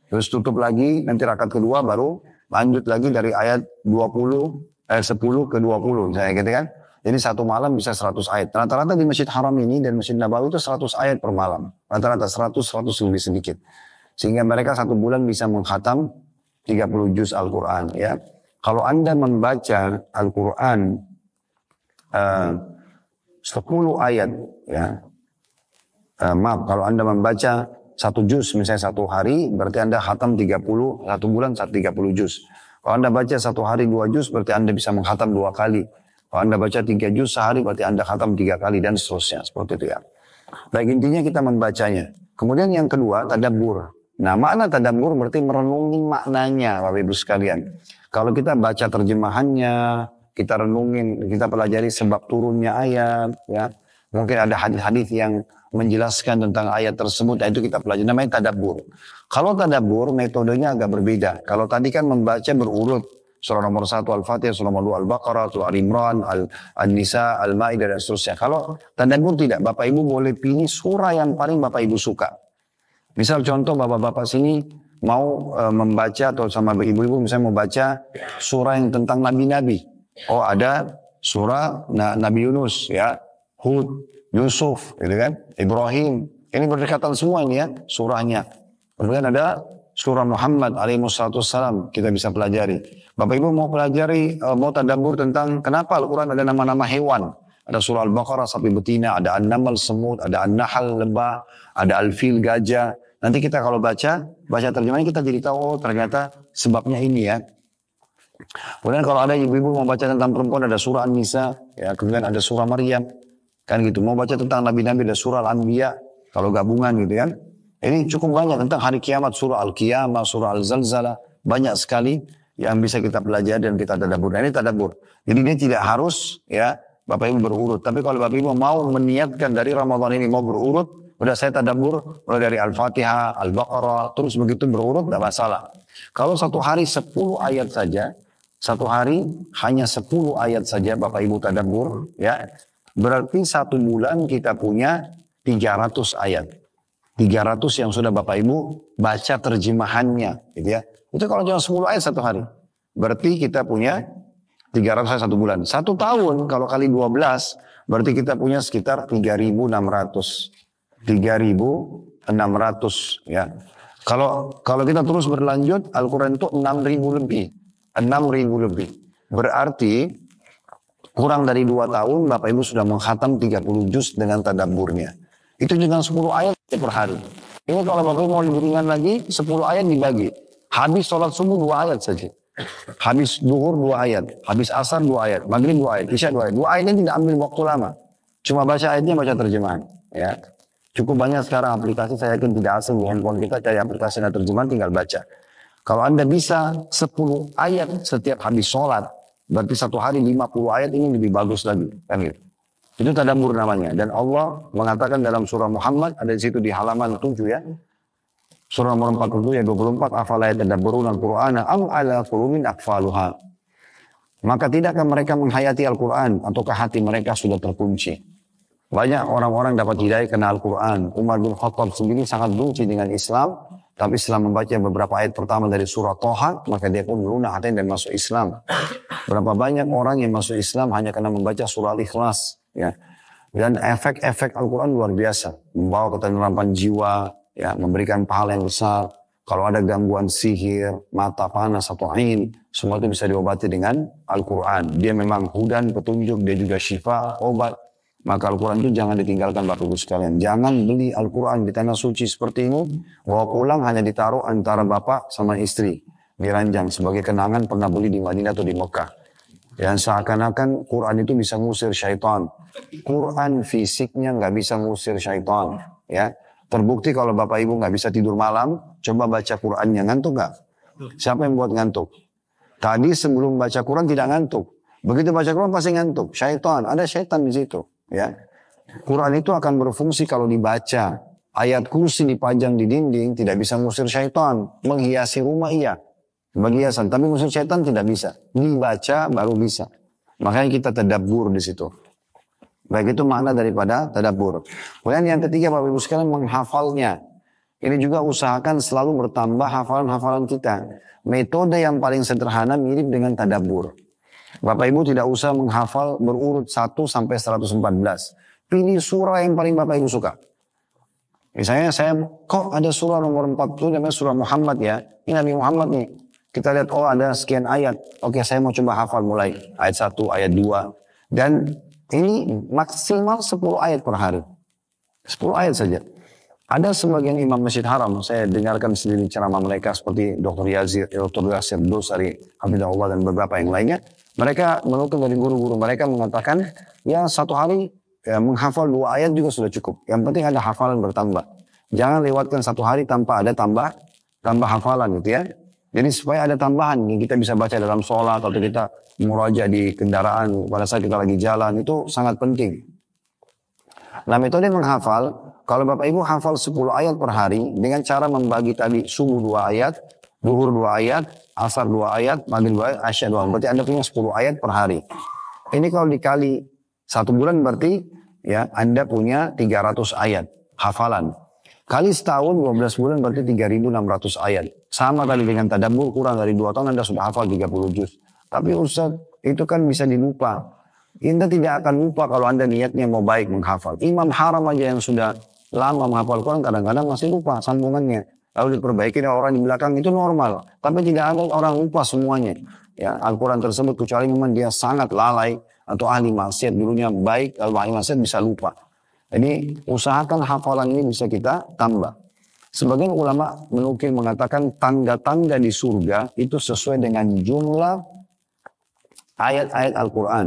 terus tutup lagi, nanti rakaat kedua baru lanjut lagi dari ayat 10 ke 20 misalnya gitu kan. Jadi 1 malam bisa 100 ayat. Rata-rata di Masjid Haram ini dan Masjid Nabawi itu 100 ayat per malam. Rata-rata 100 lebih sedikit. Sehingga mereka 1 bulan bisa mengkhatam 30 juz Al-Quran ya. Kalau Anda membaca Al-Quran 10 ayat ya. Maaf, kalau Anda membaca 1 juz misalnya 1 hari, berarti Anda khatam 30, 1 bulan 30 juz. Kalau Anda baca 1 hari 2 juz, berarti Anda bisa mengkhatam 2 kali. Kalau Anda baca 3 juz sehari, berarti Anda khatam 3 kali dan seterusnya. Seperti itu ya. Baik, intinya kita membacanya. Kemudian yang kedua, tadabbur. Nah, makna tadabbur berarti merenungi maknanya, Bapak Ibu sekalian. Kalau kita baca terjemahannya, kita renungin, kita pelajari sebab turunnya ayat, ya. Mungkin ada hadis-hadis yang menjelaskan tentang ayat tersebut, nah itu kita pelajari. Namanya tadabbur. Kalau tadabbur, metodenya agak berbeda. Kalau tadi kan membaca berurut. Surah nomor 1 Al-Fatihah, surah nomor 2 Al-Baqarah, surah Al-Imran, Al-Nisa, Al-Ma'idah, dan seterusnya. Kalau tadabbur tidak, Bapak Ibu boleh pilih surah yang paling Bapak Ibu suka. Misal contoh bapak-bapak sini mau membaca atau sama ibu-ibu misalnya mau baca surah yang tentang nabi-nabi. Oh ada surah Nabi Yunus ya, Hud, Yusuf gitu kan, Ibrahim. Ini berdekatan semua ini ya surahnya. Kemudian ada surah Muhammad alaihissalam kita bisa pelajari. Bapak Ibu mau pelajari, mau tadabbur tentang kenapa Al-Quran ada nama-nama hewan. Ada surah Al-Baqarah sapi betina, ada An-Naml semut, ada An-Nahl lebah, ada Al-Fil gajah. Nanti kita kalau baca terjemahannya kita jadi tahu oh, ternyata sebabnya ini ya. Kemudian kalau ada ibu-ibu mau baca tentang perempuan ada surah An-Nisa, ya, kemudian ada surah Maryam, kan gitu. Mau baca tentang nabi-nabi ada surah Al-Anbiya, kalau gabungan gitu kan. Ini cukup banyak tentang hari kiamat, surah Al-Qiyamah, surah Al-Zalzalah, banyak sekali yang bisa kita pelajari dan kita tadabbur. Nah, ini tadabbur. Jadi dia tidak harus ya Bapak Ibu berurut. Tapi kalau Bapak Ibu mau meniatkan dari Ramadan ini mau berurut, udah saya tadabbur mulai dari Al-Fatihah, Al-Baqarah, terus begitu berurut tidak masalah. Kalau satu hari 10 ayat saja, satu hari hanya 10 ayat saja Bapak Ibu tadabbur, ya berarti satu bulan kita punya 300 ayat. 300 yang sudah Bapak Ibu baca terjemahannya, gitu ya. Itu kalau cuma 10 ayat satu hari, berarti kita punya 300 ayat satu bulan. Satu tahun kalau kali 12, berarti kita punya sekitar 3.600. 3.600 ya. Kalau kita terus berlanjut, Al-Quran itu 6.000 lebih. 6.000 lebih. Berarti kurang dari 2 tahun Bapak Ibu sudah menghatam 30 juz dengan tadabburnya. Itu dengan 10 ayat per hari. Ini kalau Bapak Ibu mau lebih ringan lagi, 10 ayat dibagi. Habis sholat subuh 2 ayat saja. Habis duhur 2 ayat. Habis asar 2 ayat. Maghrib 2 ayat. Isya 2 ayat. 2 ayatnya tidak ambil waktu lama. Cuma baca ayatnya, baca terjemahan. Ya. Cukup banyak sekarang aplikasi, saya yakin tidak asing di handphone kita, cari aplikasi dan terjemahan tinggal baca. Kalau Anda bisa 10 ayat setiap habis sholat, berarti satu hari 50 ayat ini lebih bagus lagi. Kan gitu. Itu tadabbur namanya. Dan Allah mengatakan dalam surah Muhammad, ada di situ di halaman 7 ya. Surah nomor 47 ayat 24, afala yatadabburuna al-Qur'ana am ala qulubin aqfaluha. Maka tidakkah mereka menghayati Al-Quran ataukah hati mereka sudah terkunci? Banyak orang-orang dapat hidayah kenal Al-Quran. Umar bin Khattab sendiri sangat benci dengan Islam. Tapi setelah membaca beberapa ayat pertama dari surah Toha, maka dia pun lunak hati dan masuk Islam. Berapa banyak orang yang masuk Islam hanya karena membaca surah Al-Ikhlas. Ya. Dan efek-efek Al-Quran luar biasa. Membawa ketentraman jiwa, ya, memberikan pahala yang besar. Kalau ada gangguan sihir, mata panas atau ain, semua itu bisa diobati dengan Al-Quran. Dia memang hudan, petunjuk, dia juga syifa, obat. Maka Al-Quran itu jangan ditinggalkan Bapak Ibu sekalian. Jangan beli Al-Quran di tanah suci seperti ini, bawa pulang hanya ditaruh antara Bapak sama istri. Diranjang sebagai kenangan pernah beli di Madinah atau di Mekah. Dan seakan-akan Quran itu bisa ngusir syaitan. Quran fisiknya nggak bisa ngusir syaitan. Ya. Terbukti kalau Bapak Ibu nggak bisa tidur malam, coba baca Qurannya. Ngantuk nggak? Siapa yang buat ngantuk? Tadi sebelum baca Quran tidak ngantuk. Begitu baca Quran pasti ngantuk. Syaitan, ada syaitan di situ. Ya, Quran itu akan berfungsi kalau dibaca. Ayat kursi dipajang di dinding tidak bisa ngusir syaitan. Menghiasi rumah iya, bagi hiasan. Tapi ngusir syaitan tidak bisa. Dibaca baru bisa. Makanya kita tadabbur di situ. Baik, itu makna daripada tadabbur. Kemudian yang ketiga Bapak Ibu sekalian, menghafalnya. Ini juga usahakan selalu bertambah hafalan-hafalan kita. Metode yang paling sederhana mirip dengan tadabbur. Bapak Ibu tidak usah menghafal berurut 1 sampai 114. Pilih surah yang paling Bapak Ibu suka. Misalnya saya, kok ada surah nomor 40 namanya surah Muhammad ya. Ini Nabi Muhammad nih. Kita lihat, oh ada sekian ayat. Oke, saya mau coba hafal mulai. Ayat 1, ayat 2. Dan ini maksimal 10 ayat per hari. 10 ayat saja. Ada sebagian imam Masjid Haram, saya dengarkan sendiri ceramah mereka seperti Dr. Yasir Dosari, Hafizahullah dan beberapa yang lainnya. Mereka menukil dari guru-guru mereka mengatakan, ya satu hari ya, menghafal 2 ayat juga sudah cukup. Yang penting ada hafalan bertambah. Jangan lewatkan satu hari tanpa ada tambah hafalan gitu ya. Jadi supaya ada tambahan yang kita bisa baca dalam sholat atau kita muraja di kendaraan pada saat kita lagi jalan, itu sangat penting. Nah, metode menghafal, kalau Bapak Ibu hafal 10 ayat per hari dengan cara membagi tadi subuh 2 ayat, duhur 2 ayat, asar 2 ayat, maghrib 2 ayat, asya 2 ayat. Berarti Anda punya 10 ayat per hari. Ini kalau dikali 1 bulan berarti ya Anda punya 300 ayat hafalan. Kali setahun 12 bulan berarti 3.600 ayat. Sama tadi dengan tadabbur, kurang dari 2 tahun Anda sudah hafal 30 juz. Tapi Ustaz, itu kan bisa dilupa. Anda tidak akan lupa kalau Anda niatnya mau baik menghafal. Imam Haram aja yang sudah lama menghafal Quran kadang-kadang masih lupa sambungannya. lalu diperbaiki oleh orang di belakang, itu normal. Tapi tidak ada orang lupa semuanya. Ya, Al-Quran tersebut kecuali memang dia sangat lalai atau ahli maksiat dulunya baik, lalu ahli maksiat bisa lupa. Jadi usahakan hafalan ini bisa kita tambah. Sebagian ulama menukil mengatakan tanda-tanda di surga itu sesuai dengan jumlah ayat-ayat Al-Quran.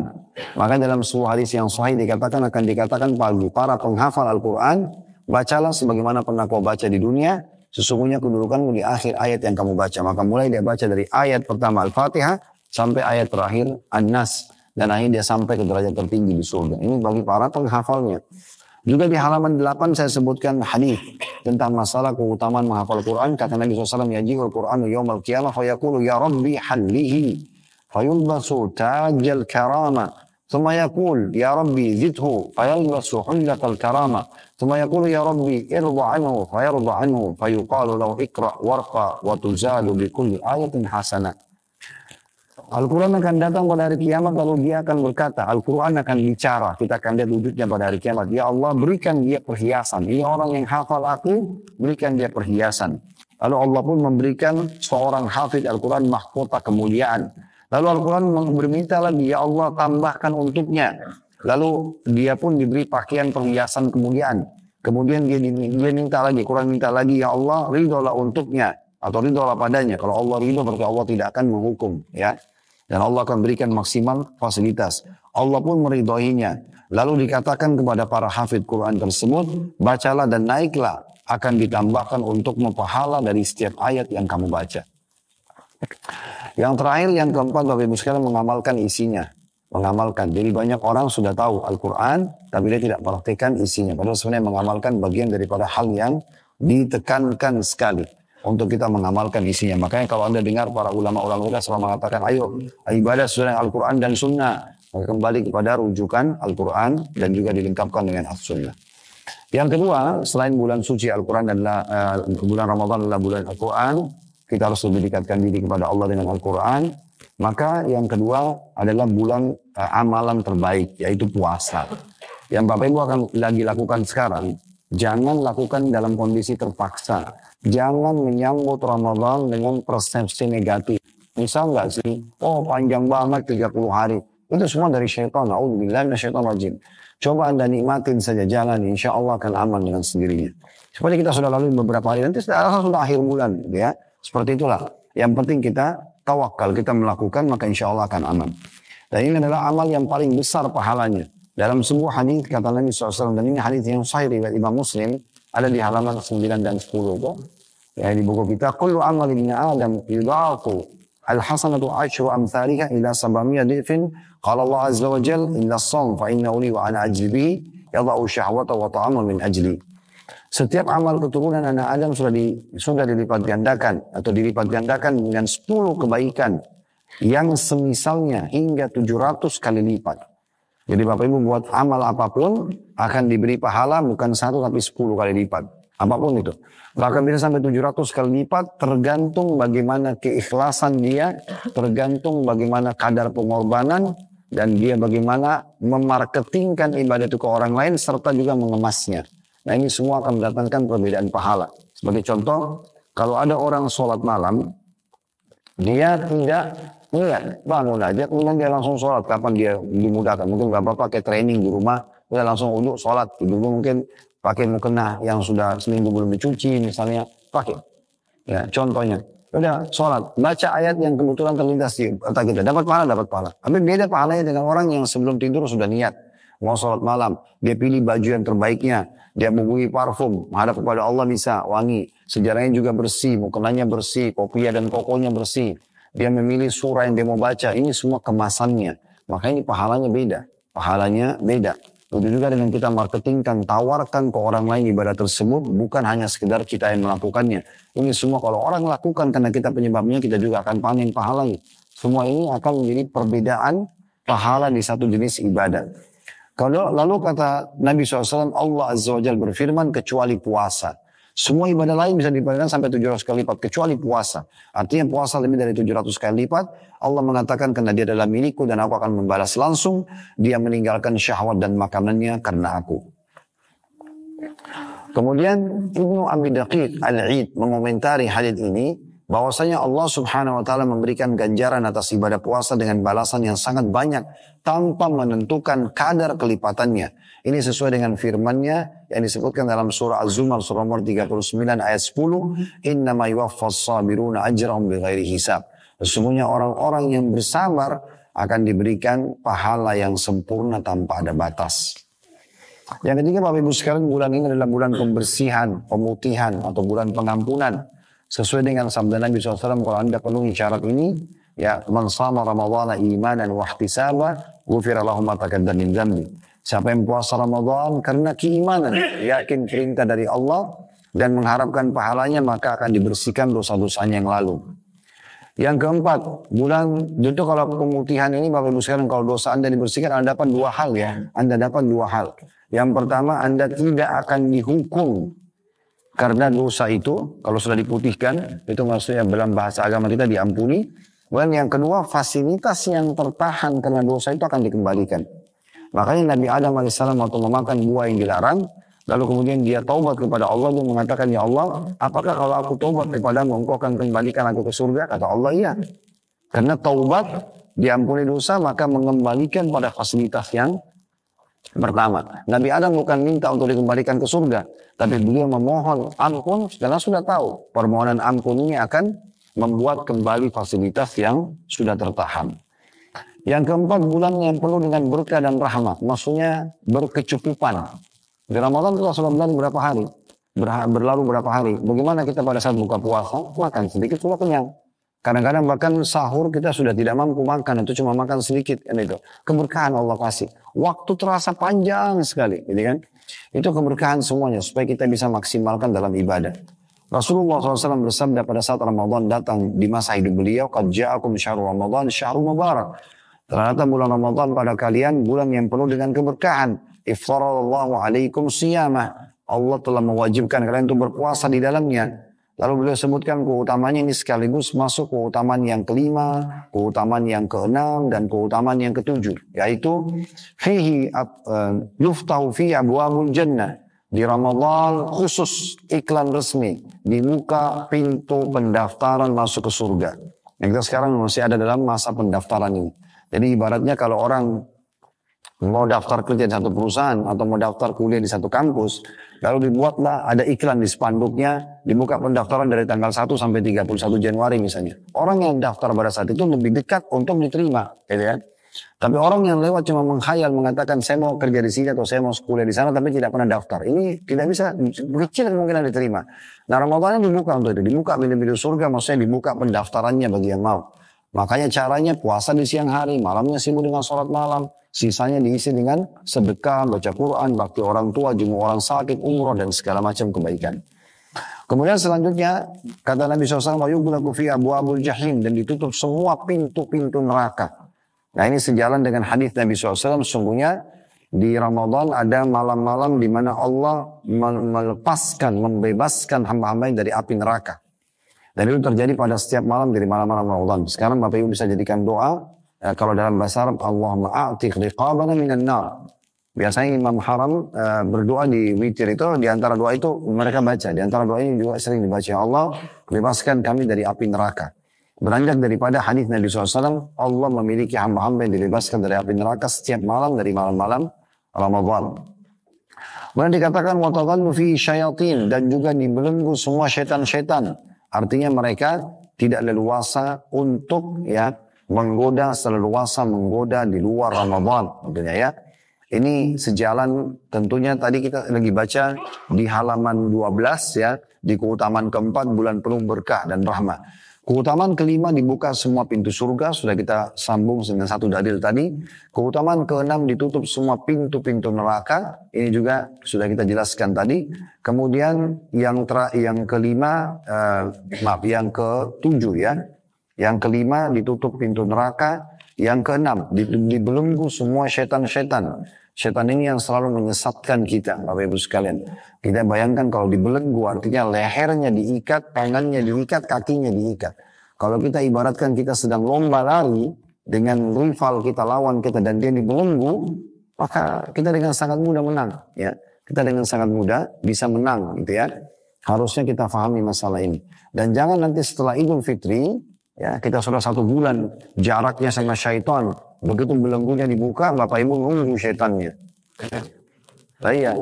Maka dalam sebuah hadis yang sahih akan dikatakan bagi para penghafal Al-Quran, bacalah sebagaimana pernah kau baca di dunia, sesungguhnya kedudukanmu di akhir ayat yang kamu baca. Maka mulai dia baca dari ayat pertama Al-Fatihah sampai ayat terakhir An-Nas. Dan akhirnya dia sampai ke derajat tertinggi di surga. Ini bagi para penghafalnya. Juga di halaman 8 saya sebutkan hadis tentang masalah keutamaan menghafal Quran. Kata Nabi SAW, Yajihul Qur'anu yawmal qiyamah fayaqulu ya Rabbi hallihi fayulbasu tajal karama. Thumma yaqul ya Rabbi zidhu fayulbasu hullatal karama. Thumma yaqulu ya Rabbi irda anhu fayarda anhu fayuqalu lahu ikra warqa wa tuzalu bikulli ayatin hasanah. Al-Quran akan datang pada hari kiamat lalu dia akan berkata, Al-Quran akan bicara, kita akan lihat wujudnya pada hari kiamat. Ya Allah berikan dia perhiasan, ini orang yang hafal aku, berikan dia perhiasan. Lalu Allah pun memberikan seorang hafid Al-Quran mahkota kemuliaan. Lalu Al-Quran berminta lagi, ya Allah tambahkan untuknya. Lalu dia pun diberi pakaian perhiasan kemuliaan. Kemudian dia minta lagi, Quran minta lagi, ya Allah ridholah untuknya. Atau ridholah padanya. Kalau Allah ridho berarti Allah tidak akan menghukum. Ya. Dan Allah akan berikan maksimal fasilitas. Allah pun meridhoinya. Lalu dikatakan kepada para hafid Quran tersebut, bacalah dan naiklah. Akan ditambahkan untuk pahala dari setiap ayat yang kamu baca. Yang terakhir, yang keempat, Bapak Ibu sekalian, mengamalkan isinya. Mengamalkan. Jadi banyak orang sudah tahu Al-Quran, tapi dia tidak praktikkan isinya. Padahal sebenarnya mengamalkan bagian daripada hal yang ditekankan sekali. Untuk kita mengamalkan isinya. Makanya kalau Anda dengar para ulama-ulama kita selalu mengatakan, ayo ibadah sesuai Al-Quran dan Sunnah. Maka kembali kepada rujukan Al-Quran dan juga dilengkapkan dengan As-Sunnah. Yang kedua, selain bulan suci Al-Quran adalah bulan Ramadan adalah bulan Al-Quran, kita harus lebih dekatkan diri kepada Allah dengan Al-Quran. Maka yang kedua adalah bulan amalan terbaik, yaitu puasa. Yang Bapak Ibu akan lagi lakukan sekarang, jangan lakukan dalam kondisi terpaksa. Jangan menyambut Ramadan dengan persepsi negatif. Misal nggak sih, oh panjang banget 30 hari. Itu semua dari syaitan. A'udzubillahi minasyaitonirrajim. Coba Anda nikmatin saja jalan, insya Allah akan aman dengan sendirinya. Seperti kita sudah lalui beberapa hari, nanti sudah akhir bulan. Ya. Seperti itulah. Yang penting kita tawakal, kita melakukan, maka insya Allah akan aman. Dan ini adalah amal yang paling besar pahalanya. Dalam sebuah hadis kata Nabi SAW, dan ini hadis yang sahih riwayat Imam Muslim, ada di halaman 9 dan 10 itu. Ya, di buku kita, kullu amal ibn Adam yudha'afu al-hasanatu asyru amthaliha ila 700 dhifin. Qala Allah azza wa jalla illa as-sawm fa innahu li wa ana ajri bihi yadha'u syahwata wa ta'ama min ajli. Setiap amal keturunan anak Adam sudah dilipat gandakan atau dilipat gandakan dengan 10 kebaikan yang semisalnya hingga 700 kali lipat. Jadi Bapak Ibu buat amal apapun akan diberi pahala bukan 1 tapi 10 kali lipat. Apapun itu. Bahkan bisa sampai 700 kali lipat tergantung bagaimana keikhlasan dia, tergantung bagaimana kadar pengorbanan, dan dia bagaimana memarketingkan ibadah itu ke orang lain serta juga mengemasnya. Nah ini semua akan mendatangkan perbedaan pahala. Sebagai contoh, kalau ada orang sholat malam, dia tidak enggak, bangun aja, kemudian dia langsung sholat. Kapan dia dimudahkan? Mungkin Bapak pakai training di rumah, dia langsung uduk sholat. Dulu mungkin pakai mukena yang sudah seminggu belum dicuci misalnya, pakai. Ya, contohnya. Udah sholat, baca ayat yang kebetulan terlintas di otak kita. Dapat pahala, dapat pahala. Tapi beda pahalanya dengan orang yang sebelum tidur sudah niat. Mau sholat malam, dia pilih baju yang terbaiknya. Dia membeli parfum, menghadap kepada Allah bisa, wangi. Sejarahnya juga bersih, mukenanya bersih, kopiah dan kokonya bersih. Dia memilih surah yang dia mau baca. Ini semua kemasannya. Makanya ini pahalanya beda. Pahalanya beda. Begitu juga dengan kita marketingkan, tawarkan ke orang lain ibadah tersebut. Bukan hanya sekedar kita yang melakukannya. Ini semua kalau orang lakukan karena kita penyebabnya, kita juga akan panen pahalanya. Semua ini akan menjadi perbedaan pahala di satu jenis ibadah. Kalau lalu kata Nabi SAW, Allah Azza wa Jalla berfirman kecuali puasa. Semua ibadah lain bisa dipahalkan sampai 700 kali lipat kecuali puasa. Artinya puasa lebih dari 700 kali lipat. Allah mengatakan karena dia adalah milikku dan aku akan membalas langsung. Dia meninggalkan syahwat dan makanannya karena aku. Kemudian Ibnu Abi Daqiq Al-Id mengomentari hadits ini bahwasanya Allah Subhanahu wa taala memberikan ganjaran atas ibadah puasa dengan balasan yang sangat banyak tanpa menentukan kadar kelipatannya. Ini sesuai dengan firman-Nya yang disebutkan dalam surah Az-Zumar surah nomor 39 ayat 10, "Innama yuwaffas sabiruna ajrahum bighairi hisab." Sesungguhnya orang-orang yang bersabar akan diberikan pahala yang sempurna tanpa ada batas. Yang ketiga, Bapak Ibu sekalian, bulan ini adalah bulan pembersihan, pemutihan atau bulan pengampunan. Sesuai dengan sabda Nabi SAW, kalau Anda penuhi syarat ini, ya, man shama ramadhana imanan wa ihtisaba, ghufira lahu ma taqaddama min dzambi. Siapa yang puasa Ramadan karena keimanan, yakin perintah dari Allah dan mengharapkan pahalanya, maka akan dibersihkan dosa-dosanya yang lalu. Yang keempat, bulan itu kalau pemutihan ini Bapak Ibu sekalian, kalau dosa Anda dibersihkan, Anda dapat dua hal ya. Anda dapat dua hal. Yang pertama, Anda tidak akan dihukum karena dosa itu, kalau sudah diputihkan, itu maksudnya dalam bahasa agama kita diampuni. Dan yang kedua, fasilitas yang tertahan karena dosa itu akan dikembalikan. Makanya Nabi Adam AS waktu memakan buah yang dilarang, lalu kemudian dia taubat kepada Allah, dia mengatakan, "Ya Allah, apakah kalau aku taubat kepadamu, Engkau akan kembalikan aku ke surga?" Kata Allah, "Iya." Karena taubat, diampuni dosa, maka mengembalikan pada fasilitas yang pertama. Nabi Adam bukan minta untuk dikembalikan ke surga, tapi beliau memohon ampun karena sudah tahu permohonan ampun ini akan membuat kembali fasilitas yang sudah tertahan. Yang keempat, bulan yang penuh dengan berkah dan rahmat, maksudnya berkecukupan. Di Ramadan kita sudah berapa hari? Berlalu berapa hari? Bagaimana kita pada saat buka puasa? Makan sedikit sudah kenyang. Kadang-kadang bahkan sahur kita sudah tidak mampu makan, itu cuma makan sedikit. Kan itu. Keberkahan Allah kasih. Waktu terasa panjang sekali. Gitu kan? Itu keberkahan semuanya supaya kita bisa maksimalkan dalam ibadah. Rasulullah SAW bersabda pada saat Ramadan datang di masa hidup beliau, "Qad ja'akum syahrul Ramadan syahrul mubarak." Telah datang bulan Ramadan pada kalian, bulan yang penuh dengan keberkahan. Iftarallahu alaikum siyamah. Allah telah mewajibkan kalian untuk berpuasa di dalamnya. Lalu beliau sebutkan keutamanya ini sekaligus masuk keutamaan yang kelima, keutamaan yang keenam, dan keutamaan yang ketujuh. Yaitu, fihi yuftahu fi abwabul jannah. Di Ramadan khusus iklan resmi. Dibuka pintu pendaftaran masuk ke surga. Yang kita sekarang masih ada dalam masa pendaftaran ini. Jadi ibaratnya kalau orang mau daftar kerja di satu perusahaan atau mau daftar kuliah di satu kampus, lalu dibuatlah ada iklan di spanduknya, dibuka pendaftaran dari tanggal 1 sampai 31 Januari misalnya. Orang yang daftar pada saat itu lebih dekat untuk diterima, gitu kan? Tapi orang yang lewat cuma menghayal mengatakan saya mau kerja di sini atau saya mau kuliah di sana tapi tidak pernah daftar. Ini tidak bisa, kecil kemungkinan diterima. Nah, Ramadan dibuka untuk itu, dibuka pintu-pintu surga, maksudnya dibuka pendaftarannya bagi yang mau. Makanya caranya puasa di siang hari, malamnya sibuk dengan sholat malam. Sisanya diisi dengan sedekah, baca Quran, bakti orang tua, jenguk orang sakit, umroh, dan segala macam kebaikan. Kemudian selanjutnya, kata Nabi SAW, "Wayughlaqu fi abwabul jahim," dan ditutup semua pintu-pintu neraka. Nah, ini sejalan dengan hadis Nabi SAW, sungguhnya di Ramadan ada malam-malam di mana Allah melepaskan, membebaskan hamba-hamba dari api neraka. Dan itu terjadi pada setiap malam dari malam-malam Ramadan. Sekarang Bapak Ibu bisa jadikan doa. Kalau dalam bahasa Arab, Allahumma a'tiq riqabana minan nar. Biasanya Imam Haram berdoa di witir itu, di antara doa itu mereka baca. Di antara doa ini juga sering dibaca. Ya Allah, bebaskan kami dari api neraka. Beranjak daripada hadis Nabi SAW, Allah memiliki hamba-hamba yang dibebaskan dari api neraka setiap malam dari malam-malam Ramadan. Kemudian dikatakan, وَتَغَلُّ فِي syayatin, dan juga dibelenggu semua syaitan-syaitan. Artinya mereka tidak leluasa untuk menggoda, seleluasa menggoda di luar Ramadan. Tentunya ya. Ini sejalan tentunya tadi kita lagi baca di halaman 12 ya. Di keutamaan keempat bulan penuh berkah dan rahmat. Keutamaan kelima dibuka semua pintu surga. Sudah kita sambung dengan satu dalil tadi. Keutamaan keenam ditutup semua pintu-pintu neraka. Ini juga sudah kita jelaskan tadi. Kemudian yang kelima, yang ketujuh ya. Yang kelima ditutup pintu neraka. Yang keenam dibelenggu semua syaitan-syaitan. Syaitan ini yang selalu menyesatkan kita, Bapak Ibu sekalian. Kita bayangkan kalau dibelenggu artinya lehernya diikat, tangannya diikat, kakinya diikat. Kalau kita ibaratkan kita sedang lomba lari dengan rival kita, lawan kita, dan dia dibelenggu, maka kita dengan sangat mudah menang. Ya. kita dengan sangat mudah bisa menang gitu ya. Harusnya kita pahami masalah ini. Dan jangan nanti setelah Idul Fitri, ya kita sudah 1 bulan jaraknya sama syaitan. Begitu belenggunya dibuka, Bapak Ibu nunggu syaitannya. Iya.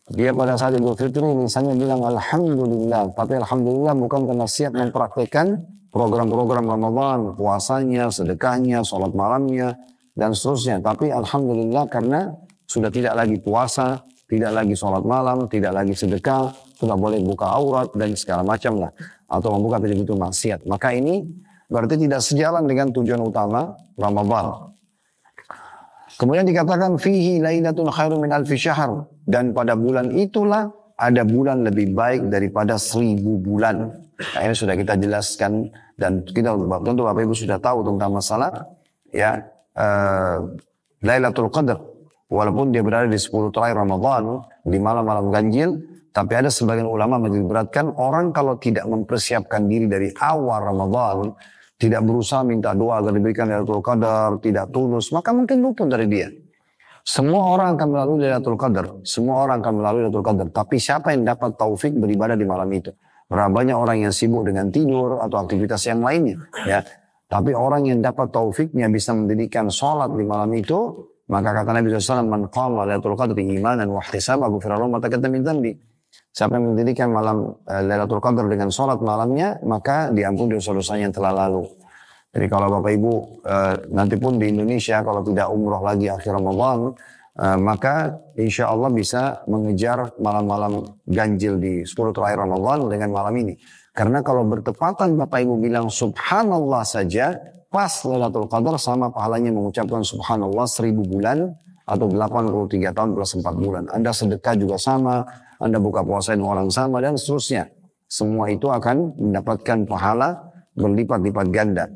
Dia pada saat Idul Fitri misalnya bilang Alhamdulillah. Tapi Alhamdulillah bukan karena siap mempraktikkan program-program Ramadan, puasanya, sedekahnya, sholat malamnya, dan seterusnya. Tapi Alhamdulillah karena sudah tidak lagi puasa, tidak lagi sholat malam, tidak lagi sedekah, sudah boleh buka aurat dan segala macam lah. Atau membuka pintu maksiat. Maka ini berarti tidak sejalan dengan tujuan utama Ramadan. Kemudian dikatakan fihi lailatul khairu min alfi syahr, dan pada bulan itulah ada bulan lebih baik daripada 1000 bulan. Nah, ini sudah kita jelaskan dan kita tentu Bapak Ibu sudah tahu tentang masalah ya Lailatul Qadar. Walaupun dia berada di 10 terakhir Ramadan, di malam-malam ganjil, tapi ada sebagian ulama meniberatkan orang kalau tidak mempersiapkan diri dari awal Ramadan, tidak berusaha minta doa agar diberikan Lailatul Qadar, tidak tulus, maka mungkin luput dari dia. Semua orang akan melalui Lailatul Qadar. Semua orang akan melalui Lailatul Qadar. Tapi siapa yang dapat taufik beribadah di malam itu? Berapa banyak orang yang sibuk dengan tidur atau aktivitas yang lainnya. Ya. Tapi orang yang dapat taufiknya bisa mendirikan sholat di malam itu, maka kata Nabi SAW, man qama Lailatul Qadri imanan wa ihtisaban ghufira lahu ma taqaddama min dhanbi. Siapa yang mendirikan malam Lailatul Qadar dengan sholat malamnya, maka diampuni dosa-dosanya yang telah lalu. Jadi kalau Bapak Ibu nanti pun di Indonesia kalau tidak umroh lagi akhir Ramadan, maka insya Allah bisa mengejar malam-malam ganjil di 10 terakhir Ramadan dengan malam ini. Karena kalau bertepatan Bapak Ibu bilang subhanallah saja, pas Lailatul Qadar sama pahalanya mengucapkan subhanallah 1000 bulan atau 83 tahun plus 4 bulan. Anda sedekah juga sama, Anda buka puasain orang sama dan seterusnya. Semua itu akan mendapatkan pahala berlipat-lipat ganda.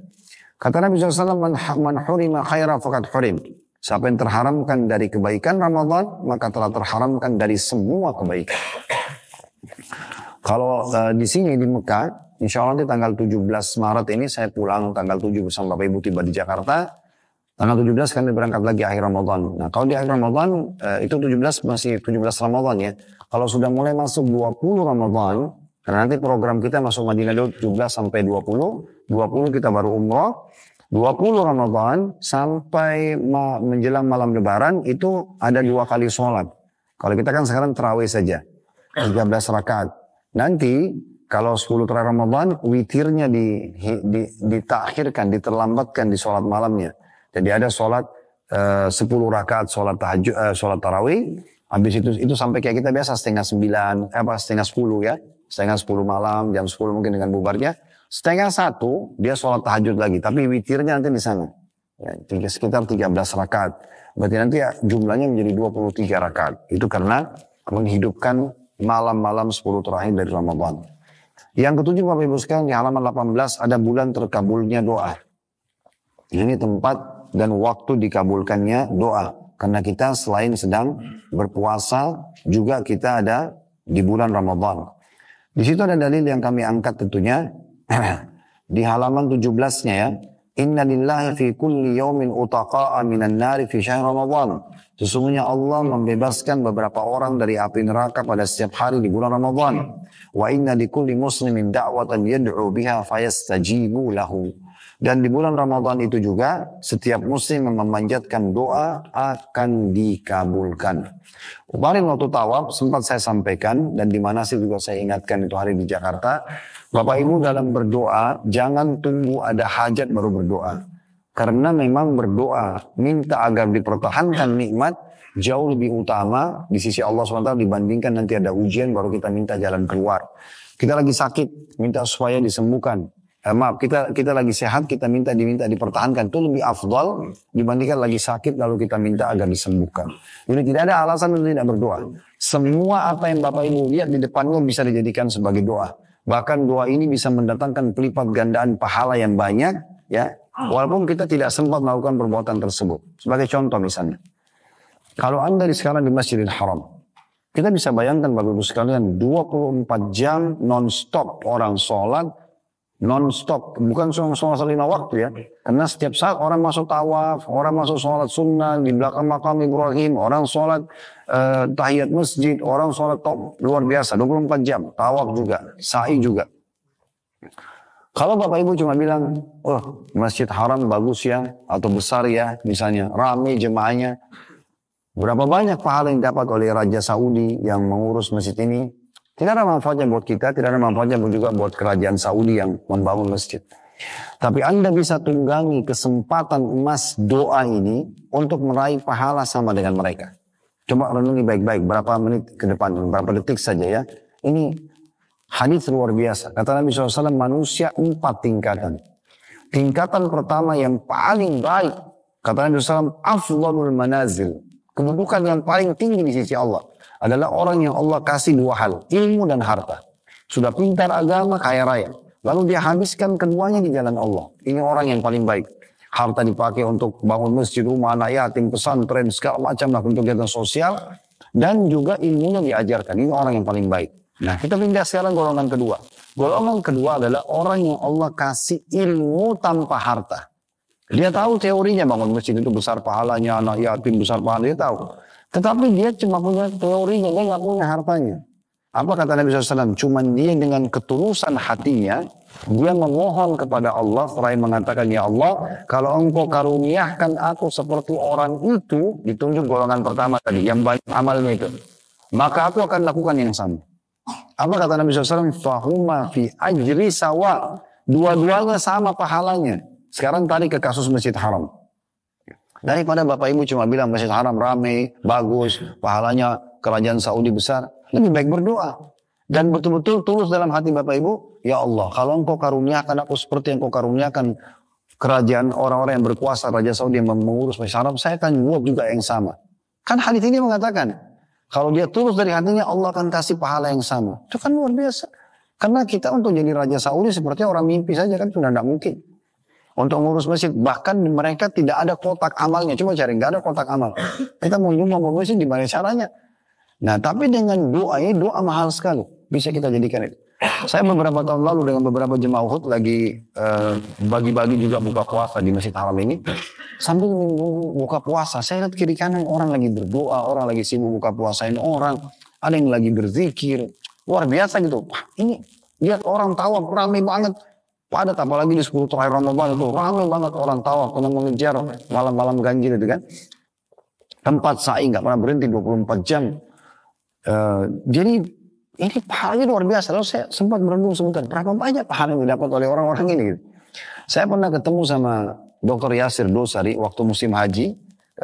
Kata Nabi SAW, man hurima khaira faqad hurim. Siapa yang terharamkan dari kebaikan Ramadan, maka telah terharamkan dari semua kebaikan. Kalau di sini di Mekah, insya Allah nanti tanggal 17 Maret ini saya pulang tanggal 7 bersama Bapak Ibu tiba di Jakarta. Tanggal 17 kami berangkat lagi akhir Ramadan. Nah kalau di akhir Ramadan, itu 17 masih 17 Ramadan ya. Kalau sudah mulai masuk 20 Ramadan, karena nanti program kita masuk Madinah dulu 17 sampai 20 kita baru umroh. 20 Ramadan sampai menjelang malam Lebaran itu ada 2 kali sholat. Kalau kita kan sekarang tarawih saja, 13 rakaat. Nanti kalau 10 terakhir Ramadan, witirnya ditakhirkan, diterlambatkan di sholat malamnya. Jadi ada sholat 10 rakaat sholat tahajud, sholat tarawih. Habis itu sampai kayak kita biasa setengah 10 ya. Setengah 10 malam, jam 10 mungkin dengan bubarnya. Setengah 1 dia sholat tahajud lagi, tapi witirnya nanti di sana. Ya, sekitar 13 rakaat. Berarti nanti ya, jumlahnya menjadi 23 rakaat. Itu karena menghidupkan malam-malam 10 terakhir dari Ramadan. Yang ketujuh Bapak Ibu sekalian di halaman 18 ada bulan terkabulnya doa. Ini tempat dan waktu dikabulkannya doa. Karena kita selain sedang berpuasa juga kita ada di bulan Ramadan. Di situ ada dalil yang kami angkat tentunya. Di halaman 17-nya ya. Inna lillahi fi kulli yawmin utaqa'a minan nari fi syahr Ramadan. Sesungguhnya Allah membebaskan beberapa orang dari api neraka pada setiap hari di bulan Ramadan. Wa inna li kulli muslimin da'watan yad'u biha fayastajibu lahu. Dan di bulan Ramadan itu juga setiap muslim yang memanjatkan doa akan dikabulkan. Kemarin waktu tawaf sempat saya sampaikan dan di mana sih juga saya ingatkan itu hari di Jakarta. Bapak Ibu dalam berdoa jangan tunggu ada hajat baru berdoa. Karena memang berdoa minta agar dipertahankan nikmat jauh lebih utama di sisi Allah SWT dibandingkan nanti ada ujian baru kita minta jalan keluar. Kita lagi sakit minta supaya disembuhkan. Kita lagi sehat, kita diminta dipertahankan. Itu lebih afdal dibandingkan lagi sakit lalu kita minta agar disembuhkan. Jadi tidak ada alasan untuk tidak berdoa. Semua apa yang Bapak Ibu lihat di depanmu bisa dijadikan sebagai doa. Bahkan doa ini bisa mendatangkan pelipat gandaan pahala yang banyak. Ya, walaupun kita tidak sempat melakukan perbuatan tersebut. Sebagai contoh misalnya. Kalau Anda sekarang di Masjidil Haram. Kita bisa bayangkan Bapak Ibu sekalian 24 jam non-stop orang sholat. non-stop, bukan sholat 5 waktu ya. Karena setiap saat orang masuk tawaf, orang masuk sholat sunnah di belakang makam Ibrahim, orang sholat tahiyat masjid, orang sholat luar biasa 24 jam, tawaf juga, sa'i juga. Kalau Bapak Ibu cuma bilang, oh Masjid Haram bagus ya, atau besar ya, misalnya ramai jemaahnya, berapa banyak pahala yang dapat oleh Raja Saudi yang mengurus masjid ini? Tidak ada manfaatnya buat kita, tidak ada manfaatnya juga buat kerajaan Saudi yang membangun masjid. Tapi Anda bisa tunggangi kesempatan emas doa ini untuk meraih pahala sama dengan mereka. Coba renungi baik-baik berapa menit ke depan, berapa detik saja ya. Ini hadis luar biasa. Kata Nabi SAW, manusia 4 tingkatan. Tingkatan pertama yang paling baik, kata Nabi SAW, afdhalul manazil. Kedudukan yang paling tinggi di sisi Allah adalah orang yang Allah kasih 2 hal, ilmu dan harta. Sudah pintar agama, kaya raya. Lalu dia habiskan keduanya di jalan Allah. Ini orang yang paling baik. Harta dipakai untuk bangun masjid, rumah anak yatim, pesantren, segala macam lah untuk kegiatan sosial. Dan juga ilmunya diajarkan. Ini orang yang paling baik. Nah, kita pindah sekarang golongan kedua. Golongan kedua adalah orang yang Allah kasih ilmu tanpa harta. Dia tahu teorinya bangun masjid itu besar pahalanya, anak yatim besar pahalanya, dia tahu. Tetapi dia cuma punya teorinya, dia nggak punya hartanya. Apa kata Nabi SAW? Cuman dia dengan ketulusan hatinya, dia memohon kepada Allah, selain mengatakan, ya Allah, kalau engkau karuniakan aku seperti orang itu, ditunjuk golongan pertama tadi, yang banyak amalnya itu, maka aku akan lakukan yang sama. Apa kata Nabi SAW? Fahuma fi ajri sawa. Dua-duanya sama pahalanya. Sekarang tarik ke kasus Masjid Haram. Daripada Bapak Ibu cuma bilang Masjid Haram ramai, bagus, pahalanya kerajaan Saudi besar. Lebih baik berdoa. Dan betul-betul tulus dalam hati Bapak Ibu. Ya Allah, kalau engkau karuniakan aku seperti yang engkau karuniakan kerajaan orang-orang yang berkuasa, Raja Saudi yang mengurus Masjid Haram, saya akan buat juga yang sama. Kan hadis ini mengatakan, kalau dia tulus dari hatinya, Allah akan kasih pahala yang sama. Itu kan luar biasa. Karena kita untuk jadi Raja Saudi seperti orang mimpi saja kan sudah tidak mungkin. Untuk mengurus masjid, bahkan mereka tidak ada kotak amalnya. Cuma cari, nggak ada kotak amal. Kita mau nyumbang ke masjid, gimana caranya? Nah, tapi dengan doa ini, doa mahal sekali. Bisa kita jadikan itu. Saya beberapa tahun lalu dengan beberapa jemaah Uhud lagi bagi-bagi juga buka puasa di Masjid Haram ini. Sambil buka puasa, saya lihat kiri kanan orang lagi berdoa, orang lagi sibuk buka puasain orang. Ada yang lagi berzikir. Luar biasa gitu. Wah, ini lihat orang tawaf ramai banget. Padat apalagi di 10 terakhir Ramadan itu ramai banget orang tawaf karena mengejar malam-malam ganjil itu kan. Tempat sa'i nggak pernah berhenti 24 jam. Jadi ini pahalanya luar biasa. Lalu saya sempat merenung sebentar, berapa banyak pahala yang didapat oleh orang-orang ini gitu. Saya pernah ketemu sama Dr. Yasir Dosari waktu musim haji,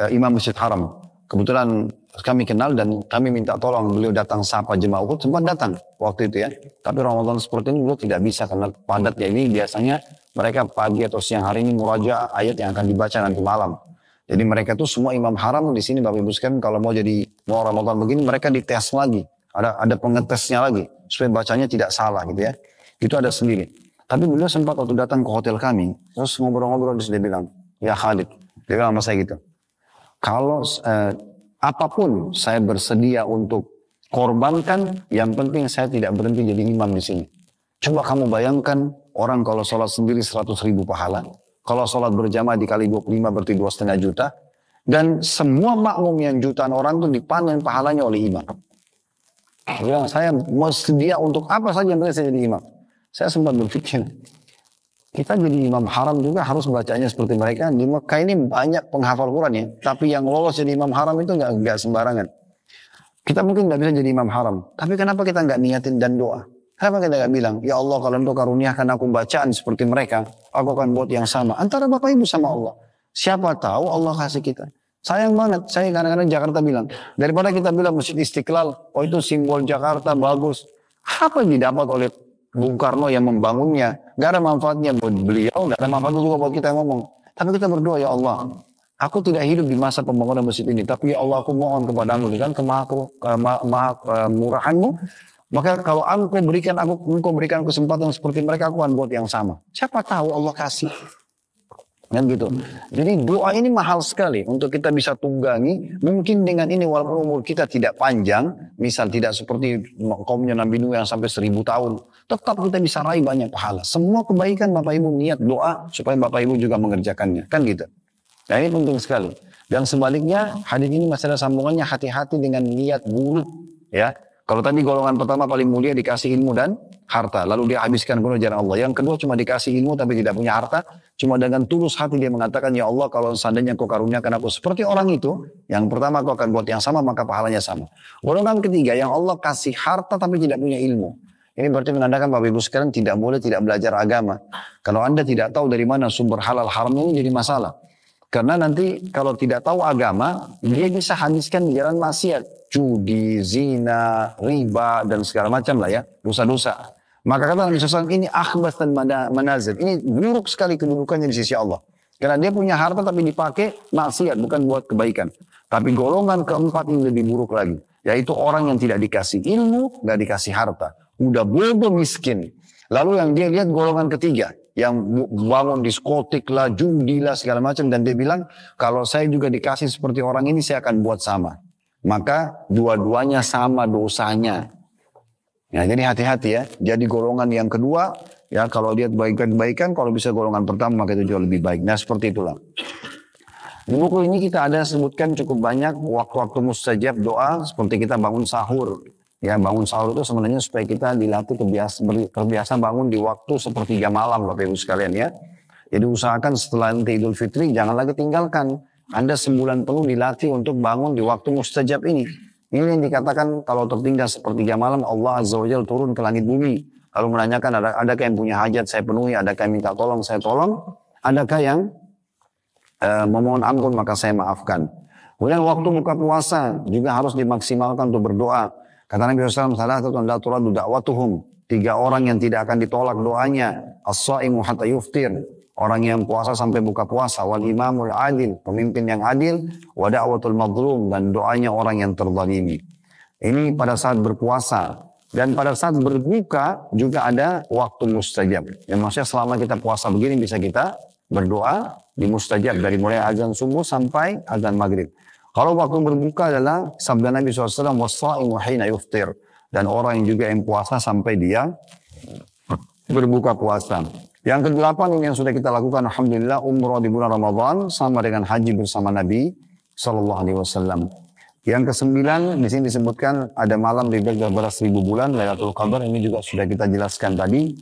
Imam Masjid Haram. Kebetulan kami kenal dan kami minta tolong beliau datang sapa jemaah Uhud, sempat datang waktu itu ya. Tapi Ramadan seperti ini beliau tidak bisa karena padatnya ini biasanya mereka pagi atau siang hari ini muraja ayat yang akan dibaca nanti malam. Jadi mereka tuh semua imam haram di sini Bapak Ibu sekalian kalau mau Ramadan begini mereka dites lagi. Ada pengetesnya lagi supaya bacanya tidak salah gitu ya. Itu ada sendiri. Tapi beliau sempat waktu datang ke hotel kami, terus ngobrol-ngobrol dia bilang, ya Khalid, dia bilang sama saya gitu. Kalau apapun saya bersedia untuk korbankan, yang penting saya tidak berhenti jadi imam di sini. Coba kamu bayangkan orang kalau sholat sendiri 100.000 pahala. Kalau sholat berjamaah dikali 25 berarti 2,5 juta. Dan semua makmum yang jutaan orang itu dipanen pahalanya oleh imam. Bilang, saya mau sedia untuk apa saja yang penting saya jadi imam. Saya sempat berpikir, kita jadi imam haram juga harus bacanya seperti mereka. Di Mekah ini banyak penghafal Quran ya. Tapi yang lolos jadi imam haram itu nggak sembarangan. Kita mungkin nggak bisa jadi imam haram. Tapi kenapa kita nggak niatin dan doa? Kenapa kita nggak bilang, ya Allah kalau engkau karuniakan aku bacaan seperti mereka, aku akan buat yang sama. Antara Bapak Ibu sama Allah. Siapa tahu Allah kasih kita. Sayang banget, saya kadang-kadang Jakarta bilang, daripada kita bilang Masjid Istiqlal, oh itu simbol Jakarta bagus. Apa yang didapat oleh Bung Karno yang membangunnya? Gak ada manfaatnya buat beliau, gak ada manfaatnya juga buat kita yang ngomong. Tapi kita berdoa, ya Allah, aku tidak hidup di masa pembangunan masjid ini, tapi ya Allah aku mohon kepadamu dengan kemurahanmu. Maka kalau engkau berikan kesempatan seperti mereka, aku akan buat yang sama. Siapa tahu Allah kasih. Kan gitu. Jadi doa ini mahal sekali untuk kita bisa tunggangi. Mungkin dengan ini walaupun umur kita tidak panjang, misal tidak seperti kaumnya Nabi Nuh yang sampai 1000 tahun, tetap kita bisa raih banyak pahala. Semua kebaikan Bapak Ibu niat doa supaya Bapak Ibu juga mengerjakannya. Kan gitu. Nah ini penting sekali. Dan sebaliknya hadis ini masih ada sambungannya, hati-hati dengan niat buruk. Ya, kalau tadi golongan pertama paling mulia dikasih ilmu dan harta, lalu dia habiskan guna jalan Allah. Yang kedua cuma dikasih ilmu tapi tidak punya harta, cuma dengan tulus hati dia mengatakan, ya Allah kalau seandainya kau karuniakan aku seperti orang itu, yang pertama kau akan buat yang sama maka pahalanya sama. Golongan ketiga yang Allah kasih harta tapi tidak punya ilmu. Ini berarti menandakan Bapak Ibu sekalian tidak boleh tidak belajar agama. Kalau Anda tidak tahu dari mana sumber halal haram ini jadi masalah. Karena nanti kalau tidak tahu agama, dia bisa habiskan di jalan maksiat. Judi, zina, riba, dan segala macam lah ya. Dosa-dosa. Maka kata Nabi SAW, ini akhbas dan manazil. Ini buruk sekali kedudukannya di sisi Allah. Karena dia punya harta tapi dipakai maksiat, bukan buat kebaikan. Tapi golongan keempat ini lebih buruk lagi. Yaitu orang yang tidak dikasih ilmu, gak dikasih harta. Udah bodoh miskin. Lalu yang dia lihat golongan ketiga. Yang bangun diskotik lah, judi lah, segala macam. Dan dia bilang, kalau saya juga dikasih seperti orang ini, saya akan buat sama. Maka dua-duanya sama dosanya. Ya, jadi hati-hati ya. Jadi golongan yang kedua, ya kalau lihat kebaikan, kalau bisa golongan pertama, maka itu jauh lebih baik. Nah seperti itulah. Di buku ini kita ada sebutkan cukup banyak waktu-waktu mustajab doa, seperti kita bangun sahur. Ya bangun sahur itu sebenarnya supaya kita dilatih terbiasa bangun di waktu sepertiga malam Bapak Ibu sekalian ya. Jadi usahakan setelah nanti Idul Fitri jangan lagi tinggalkan. Anda sebulan penuh dilatih untuk bangun di waktu mustajab ini. Ini yang dikatakan kalau tertinggal sepertiga malam Allah Azza wa Jalla turun ke langit bumi. Lalu menanyakan adakah yang punya hajat saya penuhi, adakah yang minta tolong saya tolong, adakah yang memohon ampun maka saya maafkan. Kemudian waktu buka puasa juga harus dimaksimalkan untuk berdoa. Kata Nabi SAW, salatun la turaddu da'watuhum. 3 orang yang tidak akan ditolak doanya. As-shaimu hatta yuftir. Orang yang puasa sampai buka puasa. Wal imamul adil. Pemimpin yang adil. Wa da'watul madlum. Dan doanya orang yang terzalimi. Ini pada saat berpuasa. Dan pada saat berbuka juga ada waktu mustajab. Yang maksudnya selama kita puasa begini bisa kita berdoa di mustajab. Dari mulai azan subuh sampai azan maghrib. Kalau waktu berbuka adalah sabda Nabi SAW, wassaimu hina yuftir. Dan orang yang juga yang puasa sampai dia berbuka puasa. Yang ke-8 ini yang sudah kita lakukan, alhamdulillah, umrah di bulan Ramadan sama dengan haji bersama Nabi SAW. Yang ke-9 di sini disebutkan ada malam lebih daripada 1000 bulan, Lailatul Qadar. Ini juga sudah kita jelaskan tadi.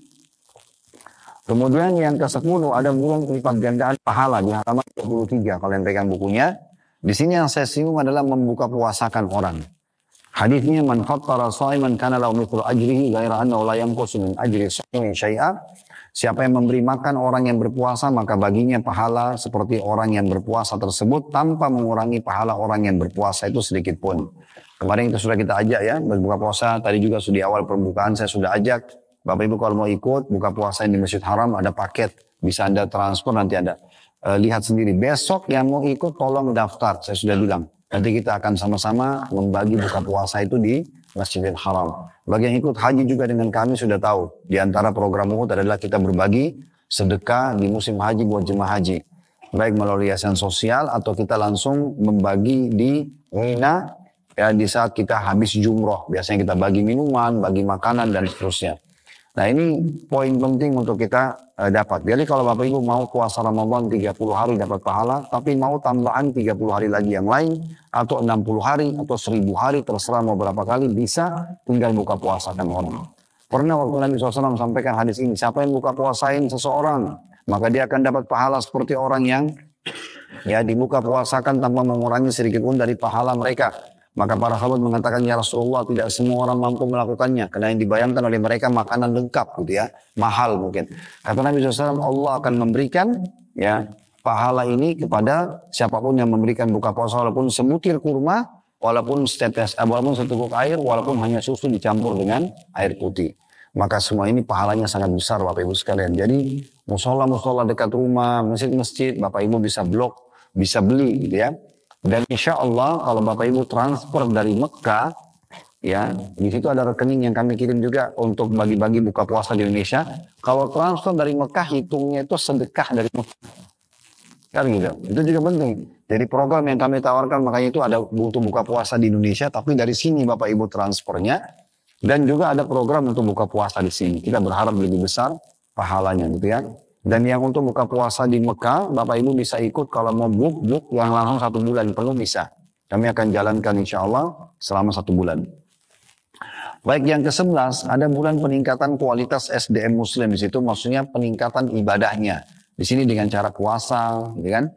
Kemudian yang ke-10 ada bulan lipat gandaan pahala di halaman 23 kalau yang pegang bukunya. Di sini yang saya singgung adalah membuka puasakan orang. Hadisnya man fattara shaiman kana lahu mithlu ajrihi ghaira annahu la yanqusu min ajri shaimi syai'a. Siapa yang memberi makan orang yang berpuasa maka baginya pahala seperti orang yang berpuasa tersebut tanpa mengurangi pahala orang yang berpuasa itu sedikit pun. Kemarin itu sudah kita ajak ya berbuka puasa. Tadi juga sudah di awal perbukaan saya sudah ajak Bapak Ibu kalau mau ikut buka puasa di Masjid Haram ada paket bisa Anda transfer nanti ada. Lihat sendiri. Besok yang mau ikut tolong daftar. Saya sudah bilang. Nanti kita akan sama-sama membagi buka puasa itu di Masjidil Haram. Bagi yang ikut haji juga dengan kami sudah tahu. Di antara program Uhud adalah kita berbagi sedekah di musim haji buat jemaah haji. Baik melalui yayasan sosial atau kita langsung membagi di Mina. Ya, di saat kita habis jumroh. Biasanya kita bagi minuman, bagi makanan dan seterusnya. Nah ini poin penting untuk kita dapat. Jadi kalau Bapak Ibu mau puasa Ramadan 30 hari dapat pahala, tapi mau tambahan 30 hari lagi yang lain, atau 60 hari, atau 1000 hari, terserah mau berapa kali, bisa tinggal buka puasakan orang. Pernah waktu Nabi SAW sampaikan hadis ini, siapa yang buka puasain seseorang, maka dia akan dapat pahala seperti orang yang ya dibuka puasakan tanpa mengurangi sedikit pun dari pahala mereka. Maka para sahabat mengatakan, ya Rasulullah tidak semua orang mampu melakukannya. Karena yang dibayangkan oleh mereka makanan lengkap gitu ya. Mahal mungkin. Kata Nabi SAW, Allah akan memberikan ya pahala ini kepada siapapun yang memberikan buka puasa. Walaupun sebutir kurma, walaupun walaupun seteguk air, walaupun hanya susu dicampur dengan air putih. Maka semua ini pahalanya sangat besar Bapak Ibu sekalian. Jadi musola-musola dekat rumah, masjid-masjid, Bapak Ibu bisa blok, bisa beli gitu ya. Dan insya Allah kalau Bapak Ibu transfer dari Mekah, ya di situ ada rekening yang kami kirim juga untuk bagi-bagi buka puasa di Indonesia. Kalau transfer dari Mekah hitungnya itu sedekah dari Mekah. Kan gitu. Itu juga penting. Jadi program yang kami tawarkan makanya itu ada untuk buka puasa di Indonesia, tapi dari sini Bapak Ibu transfernya, dan juga ada program untuk buka puasa di sini. Kita berharap lebih besar pahalanya gitu ya. Dan yang untuk buka puasa di Mekah, Bapak Ibu bisa ikut kalau mau book yang langsung 1 bulan perlu bisa. Kami akan jalankan insya Allah selama 1 bulan. Baik, yang ke-11 ada bulan peningkatan kualitas SDM Muslim di situ, maksudnya peningkatan ibadahnya. Di sini dengan cara puasa, gitu kan?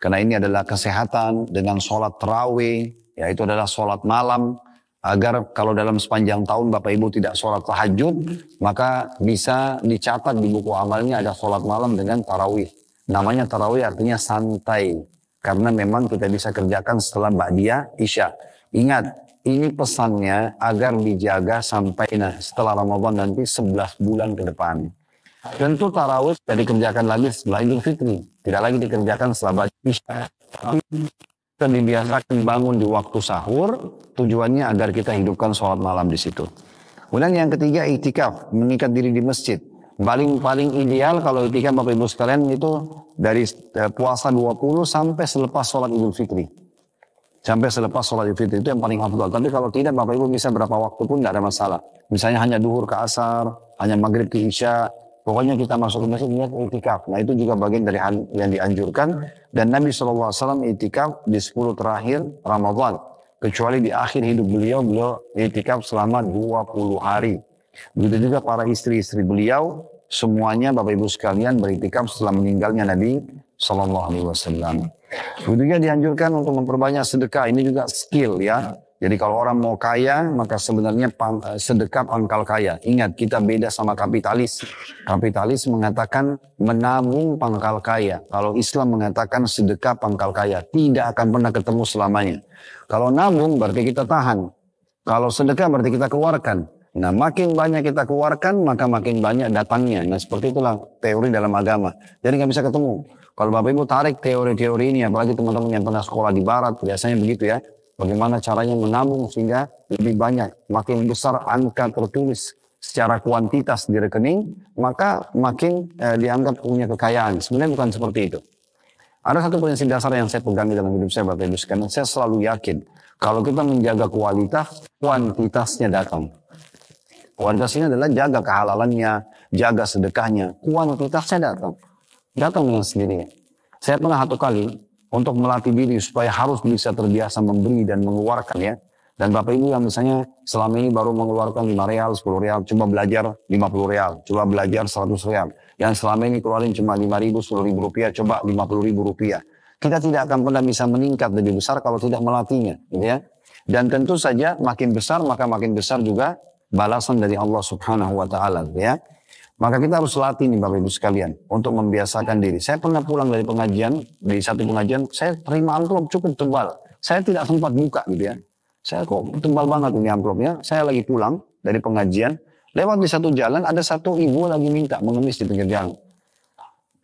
Karena ini adalah kesehatan dengan sholat tarawih, yaitu adalah sholat malam. Agar kalau dalam sepanjang tahun Bapak Ibu tidak sholat tahajud, maka bisa dicatat di buku amalnya ada sholat malam dengan tarawih. Namanya tarawih artinya santai. Karena memang kita bisa kerjakan setelah ba'diyah isya. Ingat, ini pesannya agar dijaga sampai setelah Ramadan nanti 11 bulan ke depan. Tentu tarawih tidak dikerjakan lagi setelah Idul Fitri. Tidak lagi dikerjakan setelah ba'diyah isya. Kita dibiasakan bangun di waktu sahur, tujuannya agar kita hidupkan sholat malam di situ. Kemudian yang ketiga itikaf, mengikat diri di masjid. Paling ideal kalau itikaf Bapak Ibu sekalian itu dari puasa 20 sampai selepas sholat Idul Fitri. Sampai selepas sholat Idul Fitri itu yang paling afdal. Tapi kalau tidak Bapak Ibu bisa berapa waktu pun tidak ada masalah. Misalnya hanya duhur ke asar, hanya maghrib ke isya. Pokoknya kita masuk ke masjid niat itikaf. Nah itu juga bagian dari hal yang dianjurkan. Dan Nabi SAW itikaf di 10 terakhir Ramadan. Kecuali di akhir hidup beliau itikaf selama 20 hari. Begitu juga para istri-istri beliau, semuanya Bapak Ibu sekalian beritikaf setelah meninggalnya Nabi SAW. Begitu juga dianjurkan untuk memperbanyak sedekah. Ini juga skill ya. Jadi kalau orang mau kaya, maka sebenarnya sedekah pangkal kaya. Ingat, kita beda sama kapitalis. Kapitalis mengatakan menabung pangkal kaya. Kalau Islam mengatakan sedekah pangkal kaya. Tidak akan pernah ketemu selamanya. Kalau nabung berarti kita tahan. Kalau sedekah berarti kita keluarkan. Nah makin banyak kita keluarkan, maka makin banyak datangnya. Nah seperti itulah teori dalam agama. Jadi nggak bisa ketemu. Kalau Bapak Ibu tarik teori-teori ini, apalagi teman-teman yang pernah sekolah di barat, biasanya begitu ya. Bagaimana caranya menabung sehingga lebih banyak. Makin besar angka tertulis secara kuantitas di rekening, maka makin dianggap punya kekayaan. Sebenarnya bukan seperti itu. Ada satu prinsip dasar yang saya pegang dalam hidup saya Bapak Ibu sekalian. Saya selalu yakin, kalau kita menjaga kualitas, kuantitasnya datang. Kualitas ini adalah jaga kehalalannya, jaga sedekahnya. Kuantitasnya datang. Datang dengan sendirinya. Saya pernah satu kali untuk melatih diri supaya harus bisa terbiasa memberi dan mengeluarkan ya. Dan Bapak Ibu yang misalnya selama ini baru mengeluarkan 5 real, 10 real, coba belajar 50 real, coba belajar 100 real. Yang selama ini keluarin cuma 5 ribu, 10 ribu rupiah, coba 50 ribu rupiah. Kita tidak akan pernah bisa meningkat lebih besar kalau tidak melatihnya. Gitu ya. Dan tentu saja makin besar, maka makin besar juga balasan dari Allah Subhanahu wa Ta'ala. Gitu ya. Maka kita harus latih nih Bapak Ibu sekalian untuk membiasakan diri. Saya pernah pulang dari pengajian, dari satu pengajian, saya terima amplop cukup tebal. Saya tidak sempat buka gitu ya. Saya kok tebal banget ini amplopnya. Saya lagi pulang dari pengajian, lewat di satu jalan ada satu ibu lagi minta mengemis di pinggir jalan.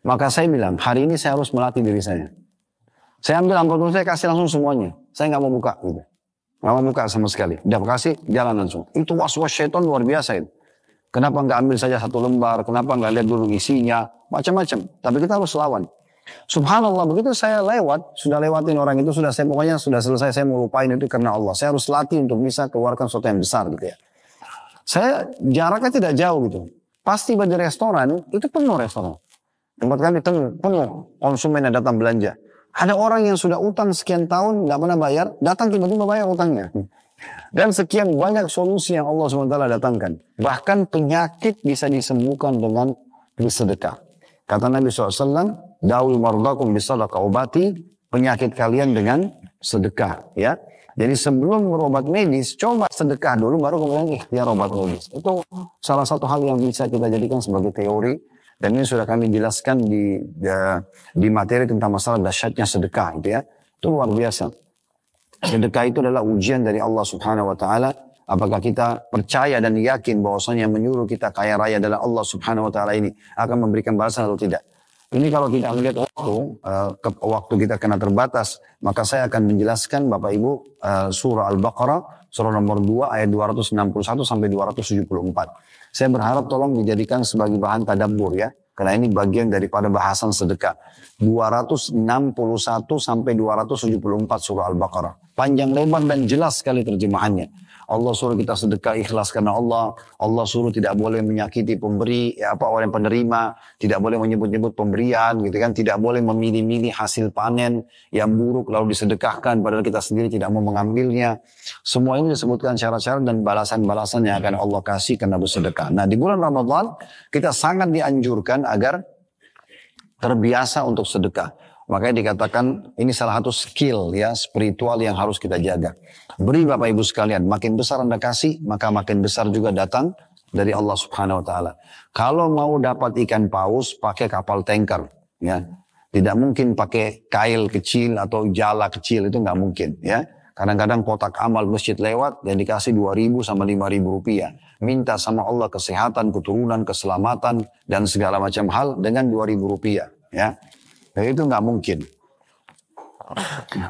Maka saya bilang, hari ini saya harus melatih diri saya. Saya ambil amplop saya kasih langsung semuanya. Saya nggak mau buka gitu. Nggak mau buka sama sekali. Udah kasih, jalan langsung. Itu was-was syaitan luar biasa itu. Kenapa nggak ambil saja satu lembar? Kenapa nggak lihat dulu isinya? Macam-macam. Tapi kita harus lawan. Subhanallah, begitu saya lewat, sudah lewatin orang itu, sudah saya pokoknya sudah selesai, saya mau lupain itu karena Allah. Saya harus latih untuk bisa keluarkan sesuatu yang besar gitu ya. Saya jaraknya tidak jauh gitu. Pasti di restoran, itu penuh restoran. Tempat kami penuh konsumen yang datang belanja. Ada orang yang sudah utang sekian tahun, nggak pernah bayar, datang tiba-tiba bayar utangnya. Dan sekian banyak solusi yang Allah SWT datangkan. Bahkan penyakit bisa disembuhkan dengan bersedekah. Kata Nabi SAW, Da'ul mardakum bisadaqah, obati penyakit kalian dengan sedekah. Ya. Jadi sebelum berobat medis, coba sedekah dulu, baru kemudian ikhtiar obat medis. Itu salah satu hal yang bisa kita jadikan sebagai teori. Dan ini sudah kami jelaskan di materi tentang masalah dahsyatnya sedekah. Gitu ya. Itu luar biasa. Sedekah itu adalah ujian dari Allah Subhanahu wa Ta'ala. Apakah kita percaya dan yakin bahwasanya yang menyuruh kita kaya raya adalah Allah Subhanahu wa Ta'ala ini akan memberikan balasan atau tidak. Ini kalau kita melihat waktu kita kena terbatas, maka saya akan menjelaskan Bapak Ibu surah Al-Baqarah, surah nomor 2 ayat 261 sampai 274. Saya berharap tolong dijadikan sebagai bahan tadabbur ya. Karena ini bagian daripada bahasan sedekah. 261 sampai 274 surah Al-Baqarah. Panjang lebar dan jelas sekali terjemahannya. Allah suruh kita sedekah ikhlas karena Allah. Allah suruh tidak boleh menyakiti pemberi, orang penerima, tidak boleh menyebut-nyebut pemberian, gitu kan? Tidak boleh memilih-milih hasil panen yang buruk lalu disedekahkan padahal kita sendiri tidak mau mengambilnya. Semua ini disebutkan syarat-syarat dan balasan-balasan yang akan Allah kasih karena bersedekah. Nah, di bulan Ramadan kita sangat dianjurkan agar terbiasa untuk sedekah. Makanya dikatakan ini salah satu skill ya spiritual yang harus kita jaga. Beri Bapak Ibu sekalian, makin besar Anda kasih, maka makin besar juga datang dari Allah Subhanahu wa taala. Kalau mau dapat ikan paus, pakai kapal tanker ya. Tidak mungkin pakai kail kecil atau jala kecil, itu nggak mungkin ya. Kadang-kadang kotak amal masjid lewat dan dikasih 2.000 sama 5.000 rupiah. Minta sama Allah kesehatan, keturunan, keselamatan dan segala macam hal dengan 2.000 rupiah ya. Dan itu nggak mungkin.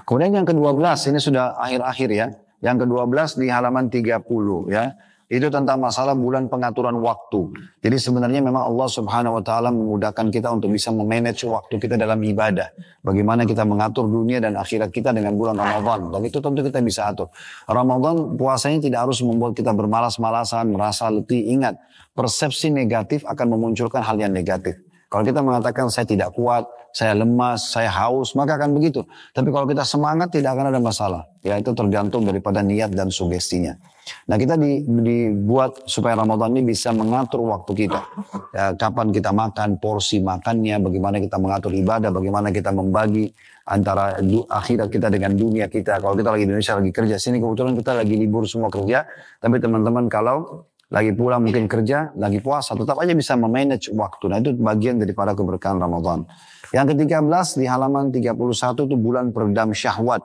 Kemudian yang ke-12, ini sudah akhir-akhir ya. Yang ke-12 di halaman 30 ya. Itu tentang masalah bulan pengaturan waktu. Jadi sebenarnya memang Allah Subhanahu wa taala memudahkan kita untuk bisa memanage waktu kita dalam ibadah. Bagaimana kita mengatur dunia dan akhirat kita dengan bulan Ramadan. Dan itu tentu kita bisa atur. Ramadan puasanya tidak harus membuat kita bermalas-malasan, merasa letih. Ingat, persepsi negatif akan memunculkan hal yang negatif. Kalau kita mengatakan saya tidak kuat, saya lemas, saya haus, maka akan begitu. Tapi kalau kita semangat tidak akan ada masalah. Ya itu tergantung daripada niat dan sugestinya. Nah kita dibuat supaya Ramadan ini bisa mengatur waktu kita. Ya, kapan kita makan, porsi makannya, bagaimana kita mengatur ibadah, bagaimana kita membagi antara akhirat kita dengan dunia kita. Kalau kita lagi di Indonesia lagi kerja, sini kebetulan kita lagi libur semua kerja. Tapi teman-teman kalau lagi pulang mungkin kerja, lagi puasa, tetap aja bisa memanage waktu. Nah itu bagian daripada keberkahan Ramadan. Yang ke-13 di halaman 31 itu bulan peredam syahwat.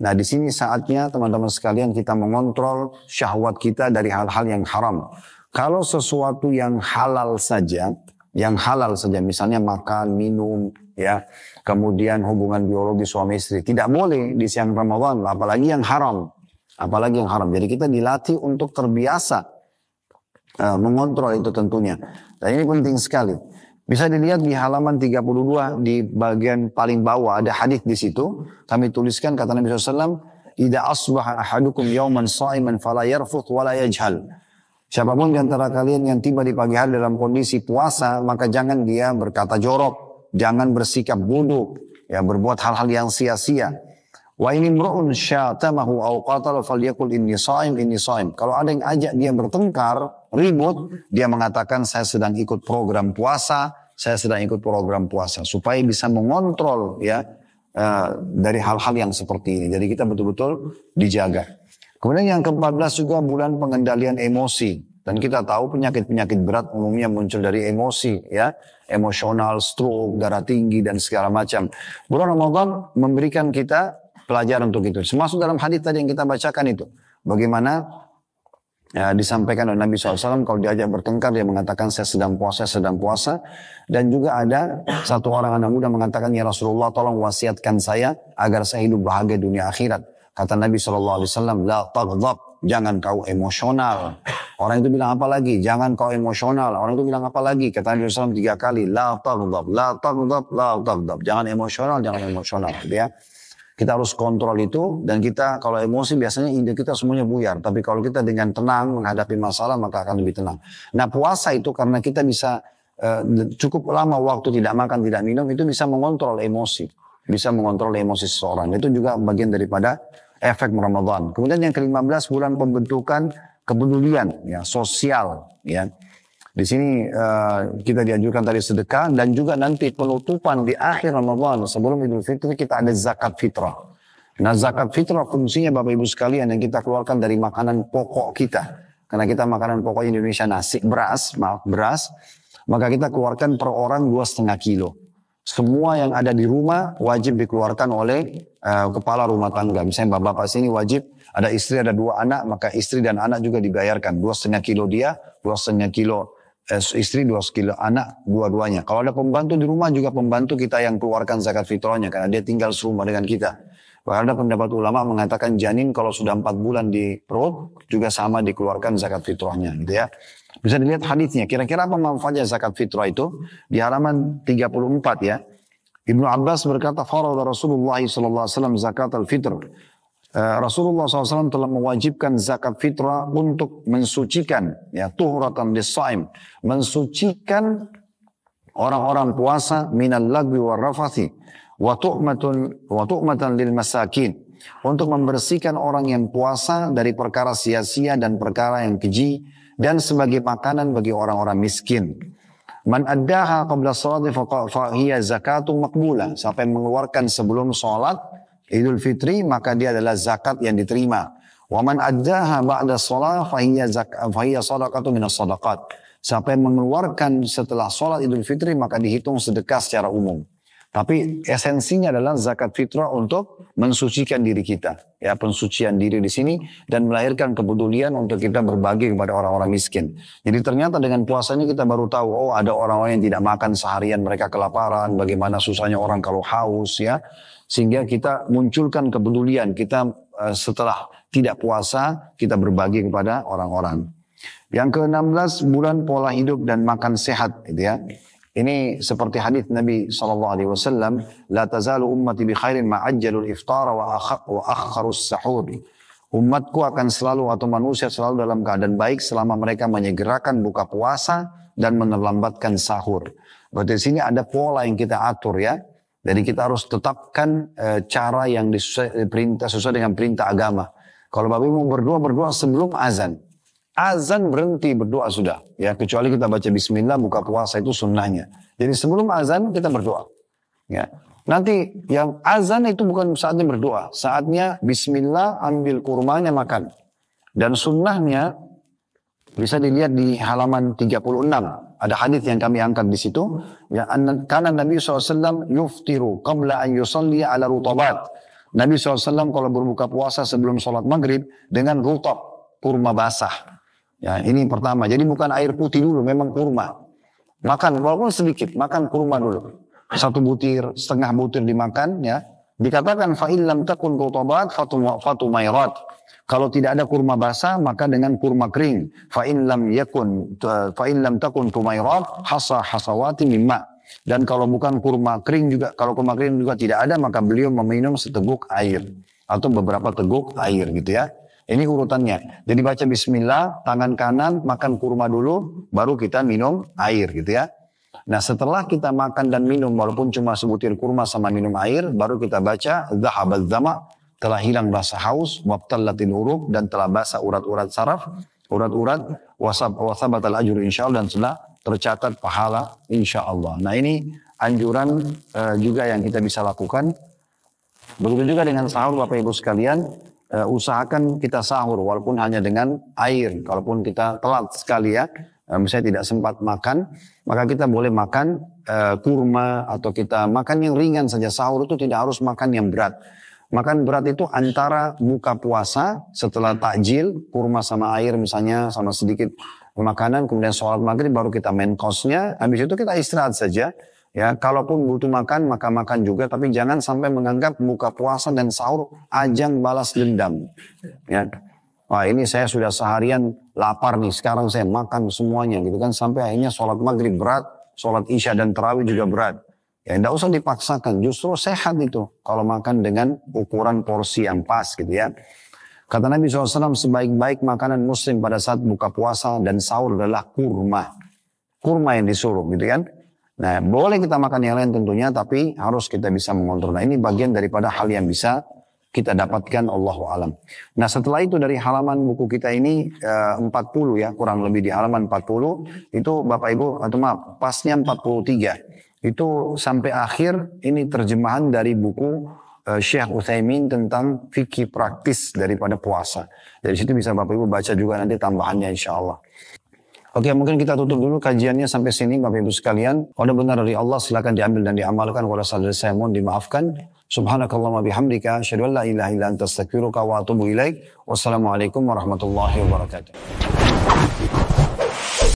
Nah di sini saatnya teman-teman sekalian kita mengontrol syahwat kita dari hal-hal yang haram. Kalau sesuatu yang halal saja, misalnya makan, minum, ya, kemudian hubungan biologi suami istri, tidak boleh di siang Ramadan, apalagi yang haram. Jadi kita dilatih untuk terbiasa mengontrol itu tentunya. Dan ini penting sekali. Bisa dilihat di halaman 32 di bagian paling bawah ada hadis di situ. Kami tuliskan kata Nabi SAW, "Idza asbaha ahadukum yawman sha'iman fala yarfuth wala yajhal." Siapapun di antara kalian yang tiba di pagi hari dalam kondisi puasa, maka jangan dia berkata jorok, jangan bersikap bodoh, ya berbuat hal-hal yang sia-sia. Wa ini imru'un syatamahu aw qatala falyaqul inni sha'im. Kalau ada yang ajak dia bertengkar, ribut, dia mengatakan saya sedang ikut program puasa, supaya bisa mengontrol ya dari hal-hal yang seperti ini. Jadi kita betul-betul dijaga. Kemudian yang ke-14 juga bulan pengendalian emosi. Dan kita tahu penyakit-penyakit berat umumnya muncul dari emosi ya, emosional, stroke, darah tinggi dan segala macam. Bulan Ramadan memberikan kita pelajaran untuk itu. Termasuk dalam hadis tadi yang kita bacakan itu. Bagaimana disampaikan oleh Nabi SAW kalau diajak bertengkar dia mengatakan saya sedang puasa. Dan juga ada satu orang anak muda mengatakan ya Rasulullah tolong wasiatkan saya agar saya hidup bahagia dunia akhirat. Kata Nabi SAW la taghdab, jangan kau emosional. Orang itu bilang apa lagi? Jangan kau emosional. Orang itu bilang apa lagi? Kata Nabi SAW 3 kali la taghdab. Jangan emosional. Ya. Kita harus kontrol itu dan kita kalau emosi biasanya ide kita semuanya buyar. Tapi kalau kita dengan tenang menghadapi masalah maka akan lebih tenang. Nah puasa itu karena kita bisa cukup lama waktu tidak makan tidak minum itu bisa mengontrol emosi. Bisa mengontrol emosi seseorang. Itu juga bagian daripada efek Ramadan. Kemudian yang ke-15 bulan pembentukan kepedulian ya, sosial ya. Di sini kita dianjurkan tadi sedekah dan juga nanti penutupan di akhir Ramadan sebelum Idul Fitri kita ada zakat fitrah. Nah zakat fitrah fungsinya Bapak Ibu sekalian yang kita keluarkan dari makanan pokok kita. Karena kita makanan pokok Indonesia beras, maka kita keluarkan per orang 2,5 kilo. Semua yang ada di rumah wajib dikeluarkan oleh kepala rumah tangga. Misalnya bapak-bapak sini wajib, ada istri ada 2 anak, maka istri dan anak juga dibayarkan. 2,5 kilo dia, 2,5 kilo istri, 2 kilo anak, dua-duanya. Kalau ada pembantu di rumah juga pembantu kita yang keluarkan zakat fitrahnya karena dia tinggal serumah dengan kita. Ada pendapat ulama mengatakan janin kalau sudah 4 bulan di perut juga sama dikeluarkan zakat fitrahnya gitu ya. Bisa dilihat hadisnya. Kira-kira apa manfaatnya zakat fitrah itu? Di halaman 34 ya. Ibnu Abbas berkata, "Farada Rasulullah SAW zakat al-fitr." Rasulullah SAW telah mewajibkan zakat fitrah untuk mensucikan, ya, tuhratan lis-shaim, mensucikan orang-orang puasa minal lagwi war rafathi wa tu'matan lil masakin, untuk membersihkan orang yang puasa dari perkara sia-sia dan perkara yang keji, dan sebagai makanan bagi orang-orang miskin. Man addaha qabla sholati fa hiya zakatun maqbulah. Siapa yang mengeluarkan sebelum sholat Idul Fitri maka dia adalah zakat yang diterima. Wa man addaha ba'da sholat fa hiya shadaqatun minas shadaqat. Siapa yang mengeluarkan setelah sholat Idul Fitri maka dihitung sedekah secara umum. Tapi esensinya adalah zakat fitrah untuk mensucikan diri kita. Ya, pensucian diri di sini dan melahirkan kepedulian untuk kita berbagi kepada orang-orang miskin. Jadi ternyata dengan puasa ini kita baru tahu, oh ada orang-orang yang tidak makan seharian, mereka kelaparan, bagaimana susahnya orang kalau haus ya. Sehingga kita munculkan kepedulian, kita setelah tidak puasa kita berbagi kepada orang-orang. Yang ke-16, bulan pola hidup dan makan sehat gitu ya. Ini seperti hadis Nabi SAW, la tazalu ummati bi khairin ma'ajjalul iftara wa akharus sahur. Umatku akan selalu atau manusia selalu dalam keadaan baik selama mereka menyegerakan buka puasa dan menerlambatkan sahur. Berarti di sini ada pola yang kita atur ya. Jadi kita harus tetapkan cara yang sesuai dengan perintah agama. Kalau Bapak mau berdoa sebelum azan. Azan berhenti berdoa sudah. Ya, kecuali kita baca bismillah buka puasa itu sunnahnya. Jadi sebelum azan kita berdoa. Ya. Nanti yang azan itu bukan saatnya berdoa. Saatnya bismillah ambil kurmanya makan. Dan sunnahnya bisa dilihat di halaman 36. Ada hadis yang kami angkat di situ. Ya, karena Nabi SAW yuftiru qabla an yusalli ala rutabat. Nabi SAW kalau berbuka puasa sebelum sholat maghrib dengan rutab, kurma basah. Ya, ini pertama. Jadi bukan air putih dulu, memang kurma. Makan, walaupun sedikit, makan kurma dulu. 1 butir, setengah butir dimakan, ya. Dikatakan fa'il lam takun rutabat fatumairat. Kalau tidak ada kurma basah, maka dengan kurma kering. Fa'in lam takun tumairat hasawati mimma. Dan kalau bukan kurma kering juga, kalau kurma kering juga tidak ada, maka beliau meminum seteguk air atau beberapa teguk air gitu ya. Ini urutannya. Jadi baca bismillah, tangan kanan makan kurma dulu, baru kita minum air gitu ya. Nah setelah kita makan dan minum, walaupun cuma sebutir kurma sama minum air, baru kita baca dhahabadz dzama, telah hilang rasa haus, wabtallatil uruq, dan telah basah urat-urat saraf, urat-urat, wasabatal ajru insyaallah, dan sudah tercatat pahala insyaallah. Nah ini anjuran juga yang kita bisa lakukan. Begitu juga dengan sahur Bapak Ibu sekalian. Usahakan kita sahur walaupun hanya dengan air. Kalaupun kita telat sekali ya, misalnya tidak sempat makan, maka kita boleh makan kurma atau kita makan yang ringan saja. Sahur itu tidak harus makan yang berat. Makan berat itu antara buka puasa setelah takjil, kurma sama air misalnya sama sedikit makanan, kemudian sholat maghrib baru kita main course-nya, habis itu kita istirahat saja. Ya, kalaupun butuh makan, maka makan juga, tapi jangan sampai menganggap buka puasa dan sahur ajang balas dendam. Ya. Wah, ini saya sudah seharian lapar nih, sekarang saya makan semuanya gitu kan, sampai akhirnya sholat maghrib berat, sholat isya dan tarawih juga berat. Ya, tidak usah dipaksakan, justru sehat itu kalau makan dengan ukuran porsi yang pas gitu ya. Kata Nabi SAW, sebaik-baik makanan muslim pada saat buka puasa dan sahur adalah kurma. Kurma yang disuruh gitu kan. Nah, boleh kita makan yang lain tentunya, tapi harus kita bisa mengontrol. Nah, ini bagian daripada hal yang bisa kita dapatkan, Allahu alam. Nah, setelah itu dari halaman buku kita ini 40 ya, kurang lebih di halaman 40, itu Bapak Ibu, atau maaf, pasnya 43. Itu sampai akhir ini terjemahan dari buku Syekh Utsaimin tentang fikih praktis daripada puasa. Dari situ bisa Bapak Ibu baca juga nanti tambahannya insya-Allah. Oke, mungkin kita tutup dulu kajiannya sampai sini Bapak Ibu sekalian. Kalau benar dari Allah silakan diambil dan diamalkan. Kalau salah dari saya mohon dimaafkan. Subhanakallahumma bihamdika asyhadu an la ilaha illa anta astaghfiruka wa atubu ilaik. Wassalamualaikum warahmatullahi wabarakatuh.